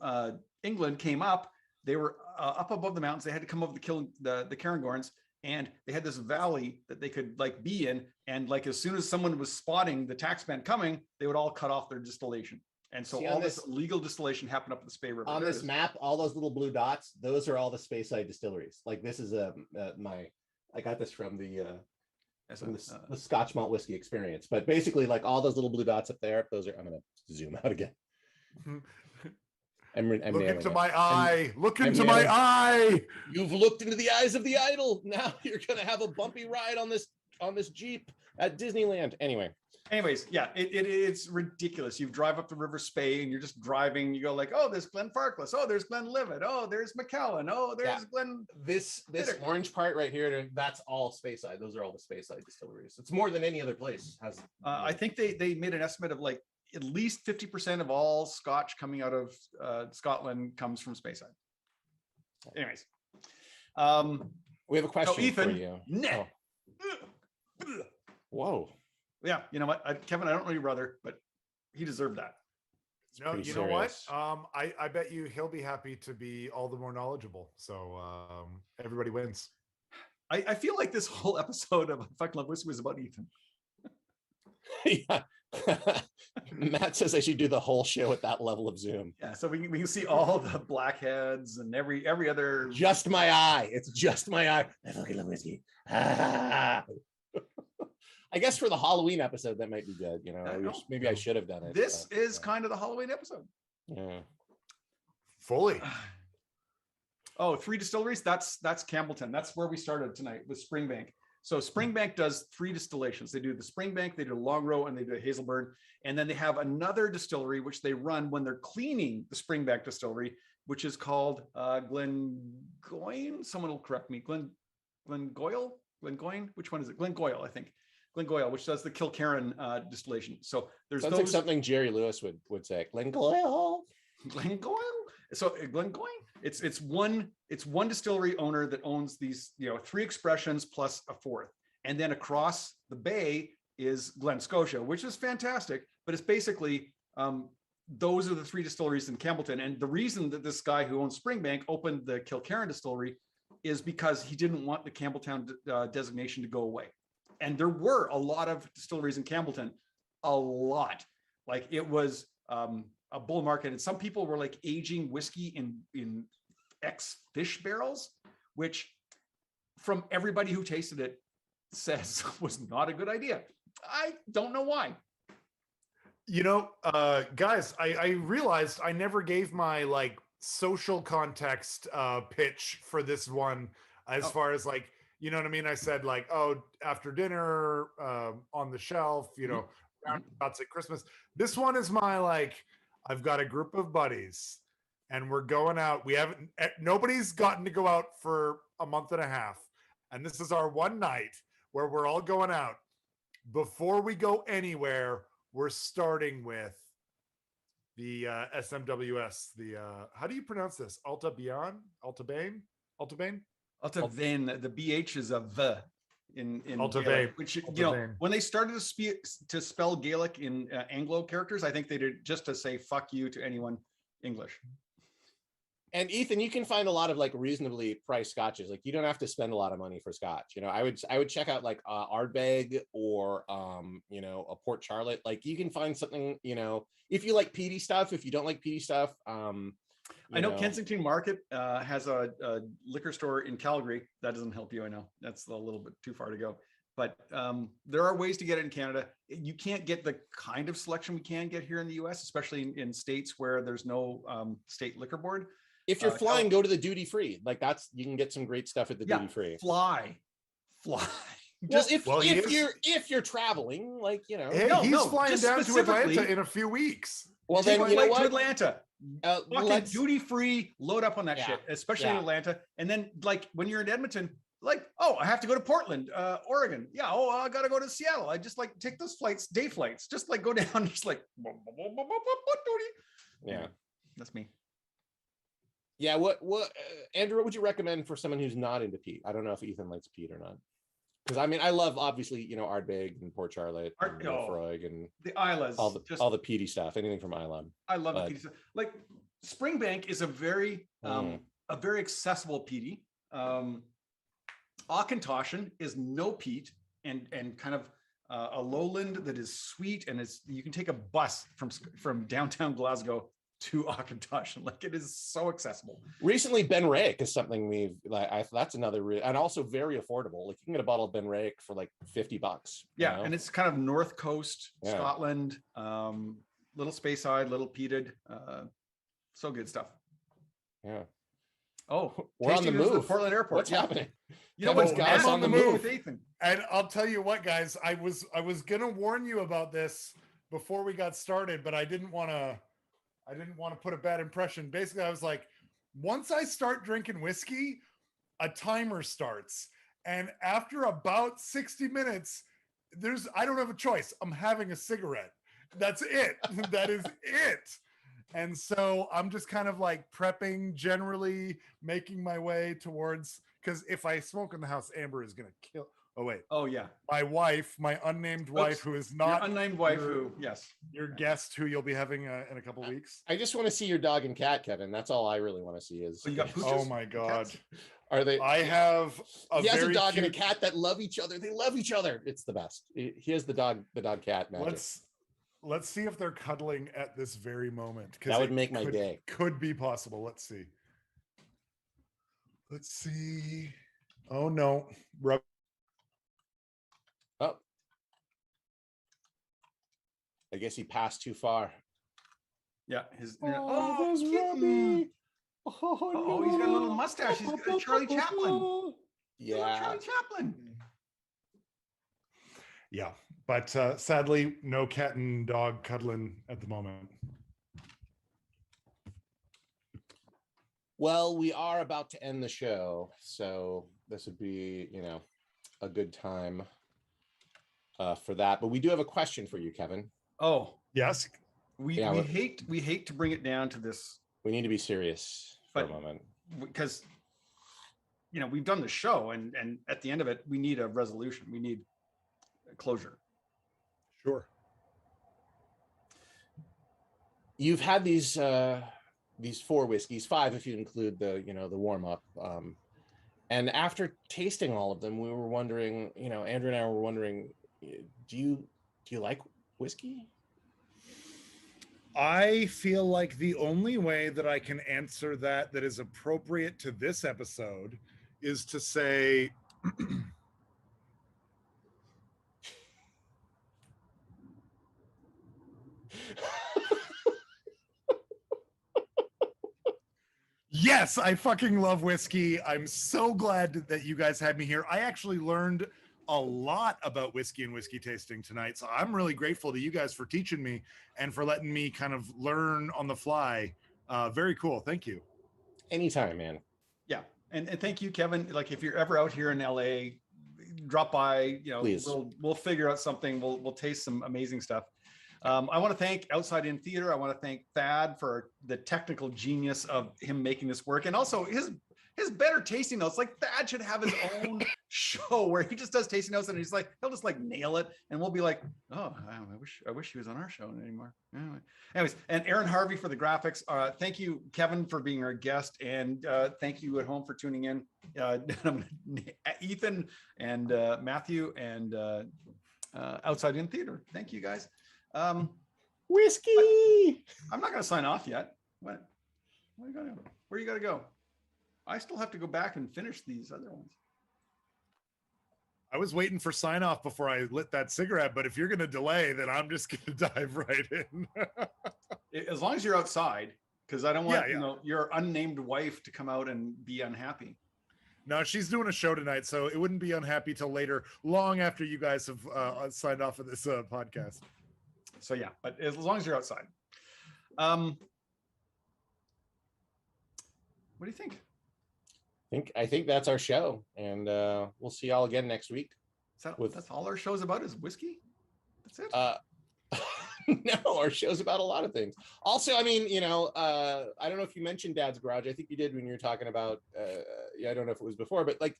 Speaker 2: England came up, they were up above the mountains. They had to come over the Cairngorms, and they had this valley that they could like be in. And like as soon as someone was spotting the taxman coming, they would all cut off their distillation. And so all this legal distillation happened up the Spey River.
Speaker 3: On this map, all those little blue dots, those are all the Speyside distilleries. Like this is I got this from the Scotch malt whiskey experience. But basically, like all those little blue dots up there, those are. I'm gonna zoom out again.
Speaker 4: Look into my eye. Look into my eye.
Speaker 3: You've looked into the eyes of the idol. Now you're gonna have a bumpy ride on this Jeep at Disneyland. Anyways,
Speaker 2: yeah, it's ridiculous. You drive up the River Spey and you're just driving. You go like, oh, there's Glen Farkless. Oh, there's Glen Livet. Oh, there's McAllen. Oh, there's Glen.
Speaker 3: This orange part right here, that's all Speyside. Those are all the Speyside distilleries. It's more than any other place has.
Speaker 2: I think they made an estimate of like at least 50% of all Scotch coming out of Scotland comes from Speyside. Anyways,
Speaker 3: we have a question
Speaker 2: Ethan,
Speaker 3: for you.
Speaker 2: No.
Speaker 3: Whoa.
Speaker 2: Yeah, you know what, Kevin, I don't know your brother, but he deserved that.
Speaker 4: No, you know what? I bet you he'll be happy to be all the more knowledgeable. So everybody wins.
Speaker 2: I feel like this whole episode of I Fucking Love Whiskey was about Ethan.
Speaker 3: Yeah. Matt says I should do the whole show at that level of zoom.
Speaker 2: Yeah, so we can see all the blackheads and every other.
Speaker 3: Just my eye. It's just my eye. I fucking love whiskey. I guess for the Halloween episode that might be good. You know, maybe I should have done it.
Speaker 2: This is kind of the Halloween episode.
Speaker 3: Yeah.
Speaker 4: Fully.
Speaker 2: Oh, 3 distilleries. That's Campbellton. That's where we started tonight with Springbank. So Springbank does 3 distillations. They do the Springbank, they do Longrow, and they do Hazelburn. And then they have another distillery, which they run when they're cleaning the Springbank distillery, which is called Glengoyne. Someone will correct me. Glengoyne? Which one is it? Glengoyne, I think. Glengoyne, which does the Kilkerran distillation. So there's
Speaker 3: sounds like something Jerry Lewis would say. Glengoyne.
Speaker 2: So Glengoyne, it's one distillery owner that owns these, 3 expressions plus a 4th. And then across the bay is Glen Scotia, which is fantastic, but it's basically, those are the 3 distilleries in Campbellton. And the reason that this guy who owns Springbank opened the Kilkerran distillery is because he didn't want the Campbelltown designation to go away. And there were a lot of distilleries in Campbellton, a lot. Like it was a bull market, and some people were like aging whiskey in X fish barrels, which from everybody who tasted it says was not a good idea. I don't know why.
Speaker 4: Guys, I realized I never gave my like social context pitch for this one, as far as like, you know what I mean? I said like, oh, after dinner, on the shelf, roundabouts at Christmas. This one is my like, I've got a group of buddies and we're going out. Nobody's gotten to go out for a month and a half. And this is our one night where we're all going out. Before we go anywhere, we're starting with the SMWS, how do you pronounce this? Allt-a-Bhainne?
Speaker 2: Allt-a-Bhainne, the BH is a V in
Speaker 4: Allt-a-Bhainne,
Speaker 2: which, when they started to spell Gaelic in Anglo characters, I think they did just to say fuck you to anyone English.
Speaker 3: And Ethan, you can find a lot of like reasonably priced scotches. Like you don't have to spend a lot of money for scotch. I would check out like Ardbeg or a Port Charlotte. Like you can find something, if you like peaty stuff. If you don't like peaty stuff,
Speaker 2: I know Kensington Market has a liquor store in Calgary. That doesn't help you. I know that's a little bit too far to go, but there are ways to get it in Canada. You can't get the kind of selection we can get here in the US, especially in states where there's no state liquor board.
Speaker 3: If you're flying, go to the duty free. Like you can get some great stuff at the duty free.
Speaker 2: Fly.
Speaker 3: If you're traveling, like
Speaker 4: hey, he's flying down to Atlanta in a few weeks.
Speaker 2: Well, then you know what? To Atlanta.
Speaker 3: Let's
Speaker 2: duty free, load up on that shit, especially in Atlanta. And then like when you're in Edmonton, like, oh, I have to go to Portland, Oregon. Yeah. Oh, I got to go to Seattle. I just like take those flights, day flights, just like go down, just like,
Speaker 3: yeah,
Speaker 2: that's me.
Speaker 3: Yeah. What, Andrew, what would you recommend for someone who's not into peat? I don't know if Ethan likes peat or not. Because I mean, I love obviously, Ardbeg and Port Charlotte, and Lefroy, and
Speaker 2: the Islas,
Speaker 3: all the peaty stuff, anything from Isla.
Speaker 2: I love the peaty stuff. Like Springbank is a very accessible peaty. Auchentoshan is no peat and kind of a lowland that is sweet, and you can take a bus from downtown Glasgow to Auchentoshan. Like it is so accessible.
Speaker 3: Recently, Benraic is something we've that's another and also very affordable. Like you can get a bottle of Benraic for like $50.
Speaker 2: Yeah, and it's kind of North Coast Scotland, little Speyside, little peated, so good stuff.
Speaker 3: Yeah.
Speaker 2: Oh,
Speaker 3: we're on the move.
Speaker 2: Portland Airport.
Speaker 3: What's happening?
Speaker 2: What's
Speaker 4: guys
Speaker 3: on the move?
Speaker 4: And I'll tell you what, guys, I was gonna warn you about this before we got started, but I didn't want to put a bad impression. Basically, I was like, once I start drinking whiskey, a timer starts. And after about 60 minutes, I don't have a choice. I'm having a cigarette. That's it. That is it. And so I'm just kind of like prepping, generally making my way towards, because if I smoke in the house, Amber is going to kill. Oh, wait.
Speaker 2: Oh, yeah.
Speaker 4: My wife, my unnamed wife, who is not
Speaker 2: your unnamed wife,
Speaker 4: your guest, who you'll be having in a couple of weeks.
Speaker 3: I just want to see your dog and cat, Kevin. That's all I really want to see. Is
Speaker 2: you got
Speaker 4: oh my god,
Speaker 3: are they?
Speaker 4: I have.
Speaker 3: He has a dog and a cat that love each other. They love each other. It's the best. He has the dog cat magic.
Speaker 4: Let's see if they're cuddling at this very moment.
Speaker 3: That would make my day.
Speaker 4: Could be possible. Let's see. Oh no.
Speaker 3: Oh. I guess he passed too far.
Speaker 2: Yeah.
Speaker 3: There's Robbie.
Speaker 2: Oh, he's got a little mustache. He's got Charlie Chaplin.
Speaker 3: Yeah.
Speaker 2: Charlie Chaplin.
Speaker 4: Yeah. But sadly, no cat and dog cuddling at the moment.
Speaker 3: Well, we are about to end the show, so this would be, a good time for that. But we do have a question for you, Kevin.
Speaker 2: Oh,
Speaker 4: yes.
Speaker 2: We hate to bring it down to this
Speaker 3: We need to be serious for a moment.
Speaker 2: Because, you know, we've done the show and at the end of it, we need a resolution. We need a closure.
Speaker 4: Sure.
Speaker 3: You've had these 4 whiskeys, 5 if you include the, you know, the warm up. And after tasting all of them, we were wondering, you know, Andrew and I were wondering, do you like whiskey?
Speaker 4: I feel like the only way that I can answer that is appropriate to this episode is to say yes, I fucking love whiskey. I'm so glad that you guys had me here. I actually learned a lot about whiskey and whiskey tasting tonight. So I'm really grateful to you guys for teaching me and for letting me kind of learn on the fly. Very cool. Thank you.
Speaker 3: Anytime, man.
Speaker 2: Yeah. And thank you, Kevin. Like if you're ever out here in LA, drop by, you know,
Speaker 3: Please.
Speaker 2: we'll figure out something. We'll taste some amazing stuff. I want to thank Outside In Theater. I want to thank Thad for the technical genius of him making this work. And also his better tasting notes. Like Thad should have his own show where he just does tasting notes and he's like, he'll just like nail it. And we'll be like, oh, I wish he was on our show anymore. Anyways, and Aaron Harvey for the graphics. Thank you, Kevin, for being our guest. And thank you at home for tuning in. Ethan and Matthew and Outside In Theater. Thank you guys.
Speaker 3: Whiskey.
Speaker 2: I'm not going to sign off yet. What you gotta do? Where you got to go? I still have to go back and finish these other ones.
Speaker 4: I was waiting for sign off before I lit that cigarette, but if you're going to delay, then I'm just going to dive right in.
Speaker 2: As long as you're outside, because I don't want you know, your unnamed wife to come out and be unhappy.
Speaker 4: No, she's doing a show tonight, so it wouldn't be unhappy till later, long after you guys have signed off of this podcast.
Speaker 2: So yeah, but as long as you're outside. What do you think?
Speaker 3: I think that's our show, and we'll see y'all again next week.
Speaker 2: That's all our show's about is whiskey? That's it?
Speaker 3: No, our show's about a lot of things. Also, I mean, you know, I don't know if you mentioned Dad's Garage. I think you did when you were talking about, I don't know if it was before, but like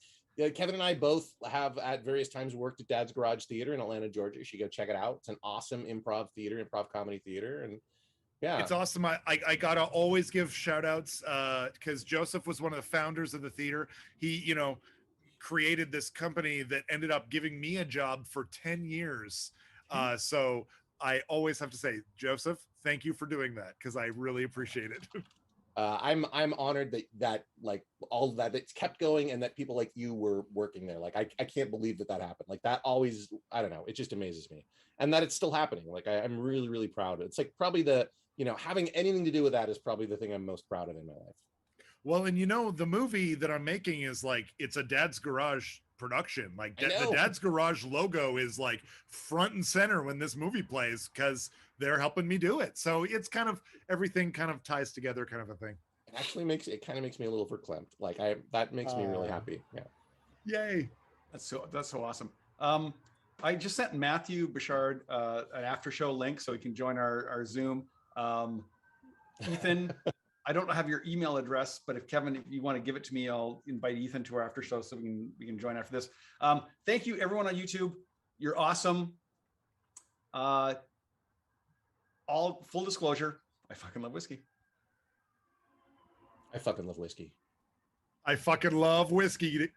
Speaker 3: Kevin and I both have at various times worked at Dad's Garage Theater in Atlanta, Georgia. You should go check it out. It's an awesome improv comedy theater. And yeah,
Speaker 4: it's awesome. I gotta always give shout outs because Joseph was one of the founders of the theater. He, you know, created this company that ended up giving me a job for 10 years. So I always have to say, Joseph, thank you for doing that because I really appreciate it.
Speaker 3: I'm honored that like all that it's kept going and that people like you were working there. Like I can't believe that happened. Like that always, I don't know, it just amazes me. And that it's still happening. Like I'm really, really proud. It's like probably you know, having anything to do with that is probably the thing I'm most proud of in my life.
Speaker 4: Well, and you know, the movie that I'm making is like, it's a Dad's Garage production. Like the Dad's Garage logo is like front and center when this movie plays because they're helping me do it. So it's kind of everything kind of ties together kind of a thing.
Speaker 3: It actually makes me a little verklempt. Like that makes me really happy. Yeah.
Speaker 2: Yay. That's so awesome. I just sent Matthew Bouchard an after show link so he can join our Zoom. Ethan, I don't have your email address, but if Kevin, if you want to give it to me, I'll invite Ethan to our after show so we can join after this. Thank you everyone on YouTube. You're awesome. All full disclosure, I fucking love whiskey.
Speaker 3: I fucking love whiskey.
Speaker 4: I fucking love whiskey.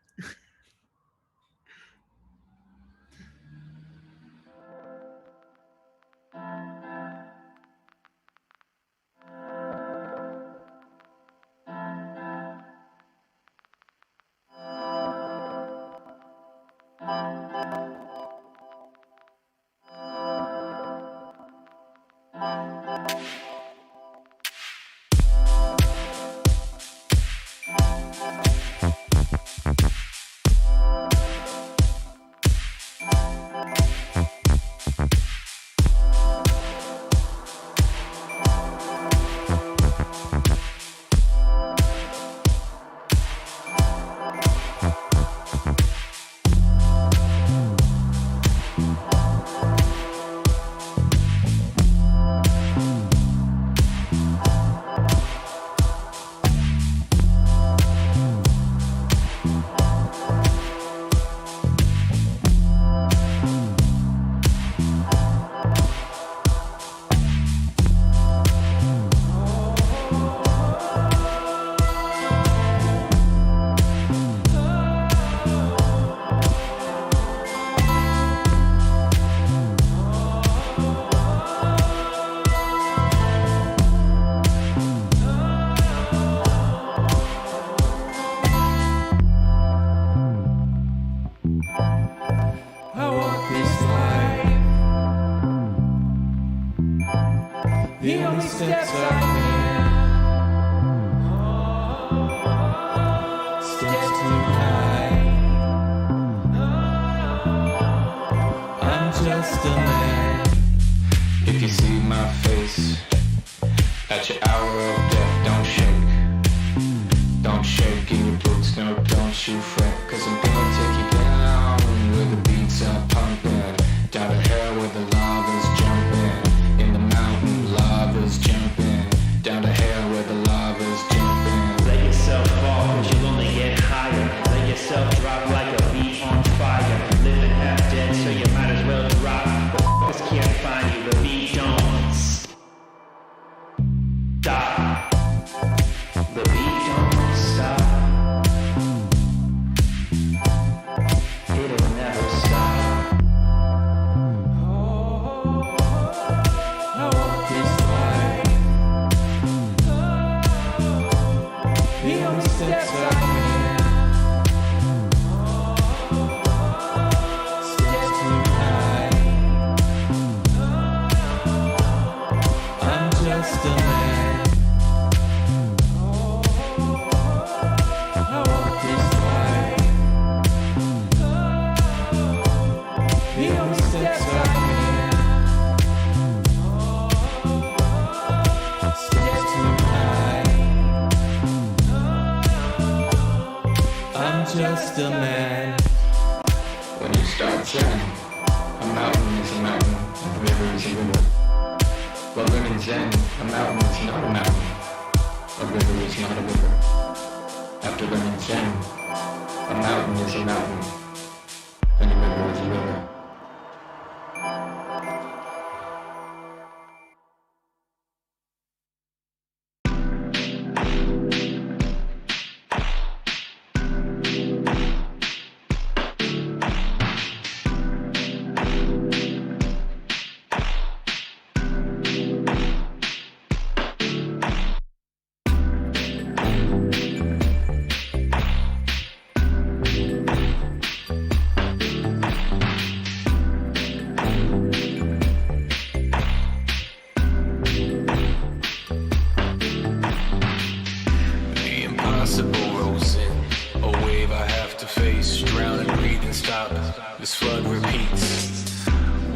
Speaker 5: just a man. If you see my face at your hour of death, don't shake. Don't shake in your boots, no, don't you fret. Cause I'm gonna take you down where the beats are pumping. Down to hell where the lava's jumping. In the mountain, lava's jumping. Down to hell where the lava's jumping.
Speaker 6: Let yourself fall, cause you'll only get higher. Let yourself drop like a beat on fire. Living half dead, so you might as well drop. The f***ers can't find you, the beat don't stop. The beat don't stop. It'll never stop.
Speaker 5: I walk this life. The only steps I can. Steps too high. I'm just a man. I walk this life. The only steps I can. Steps too high. I'm just a man.
Speaker 7: When you start saying a mountain is a mountain, a river is a river. But living Zen, a mountain is not a mountain, a river is not a river. After learning Zen, a mountain is a mountain, and a river is a river.
Speaker 5: The impossible rolls in, a wave I have to face. Drown and breathe and stop, this flood repeats.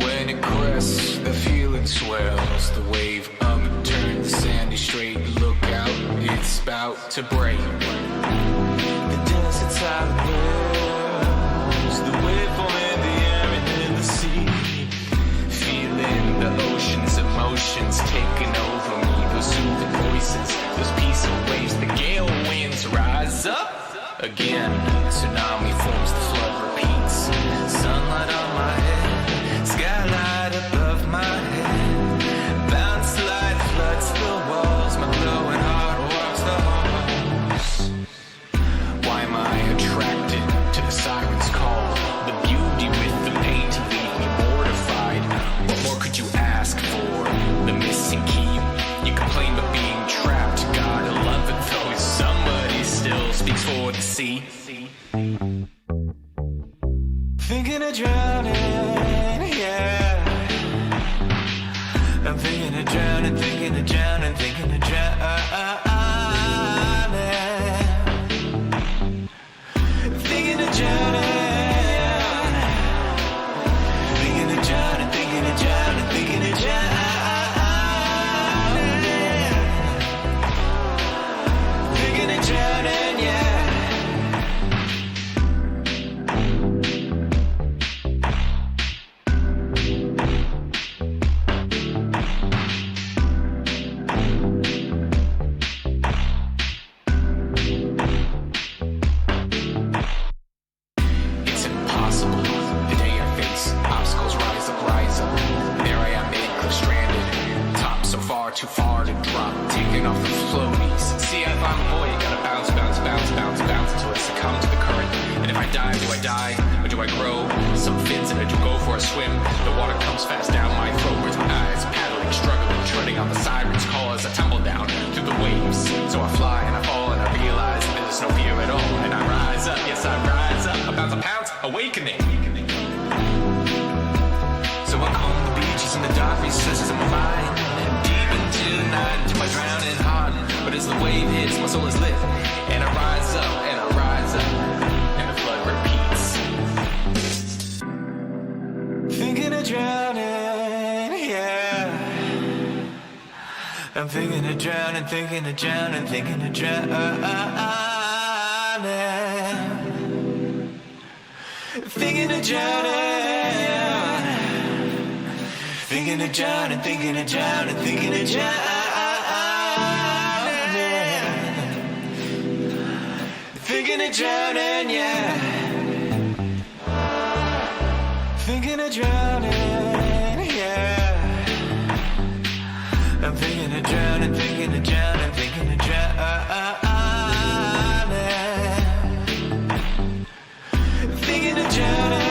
Speaker 5: When it crests, the feeling swells. The wave upturned, the sandy straight. Look out, it's about to break. The desert silent wells, the wave forming the air and in the sea. Feeling the ocean's emotions taking over me. Those soothing voices, those peaceful waves, the gale winds rise up again. Tsunami forms, the flood repeats. Sunlight on my head, skylight above my head. Bounce light floods the walls, my glowing heart walks the halls. Why am I attracted to the siren's call? The beauty with the pain to leave me mortified. What more could you ask for? The missing key. You complain about being trapped. Gotta love it though. Somebody still speaks for the sea. Thinking of drowning, yeah. I'm thinking of drowning, thinking of drowning, thinking of drowning. Thinking of drowning. Thinking of drowning, thinking of drowning, thinking of drowning. Thinking of drowning, yeah. It's impossible. The day I face obstacles rise up, rise up. There I am, ankle stranded. Top so far, too far to drop. Taking off the floaties. See, if I'm a boy, you gotta bounce, bounce, bounce, bounce, bounce until I succumb to the current. And if I die, or do I grow? Some fins and I do go for a swim. The water comes fast down my throat with my eyes paddling, struggling, treading on the siren's call as I tumble down through the waves. So I fly and I fall and I realize there's no fear at all. And I rise up, yes I rise up, about to pounce, awakening. So I comb the beaches in the dark recesses of my mind, deep into the night, into my drowning heart. But as the wave hits, my soul is lit, and I rise up, and I rise up, and the flood repeats. Thinking of drowning, yeah. I'm thinking of drowning, thinking of drowning, thinking of drowning. Thinking of drowning, thinking of drowning, thinking of drowning, thinking of drowning. Thinking of drowning, yeah. Thinking of drowning, yeah. I'm thinking of drowning, thinking of drowning, thinking of drowning. Thinking of drowning.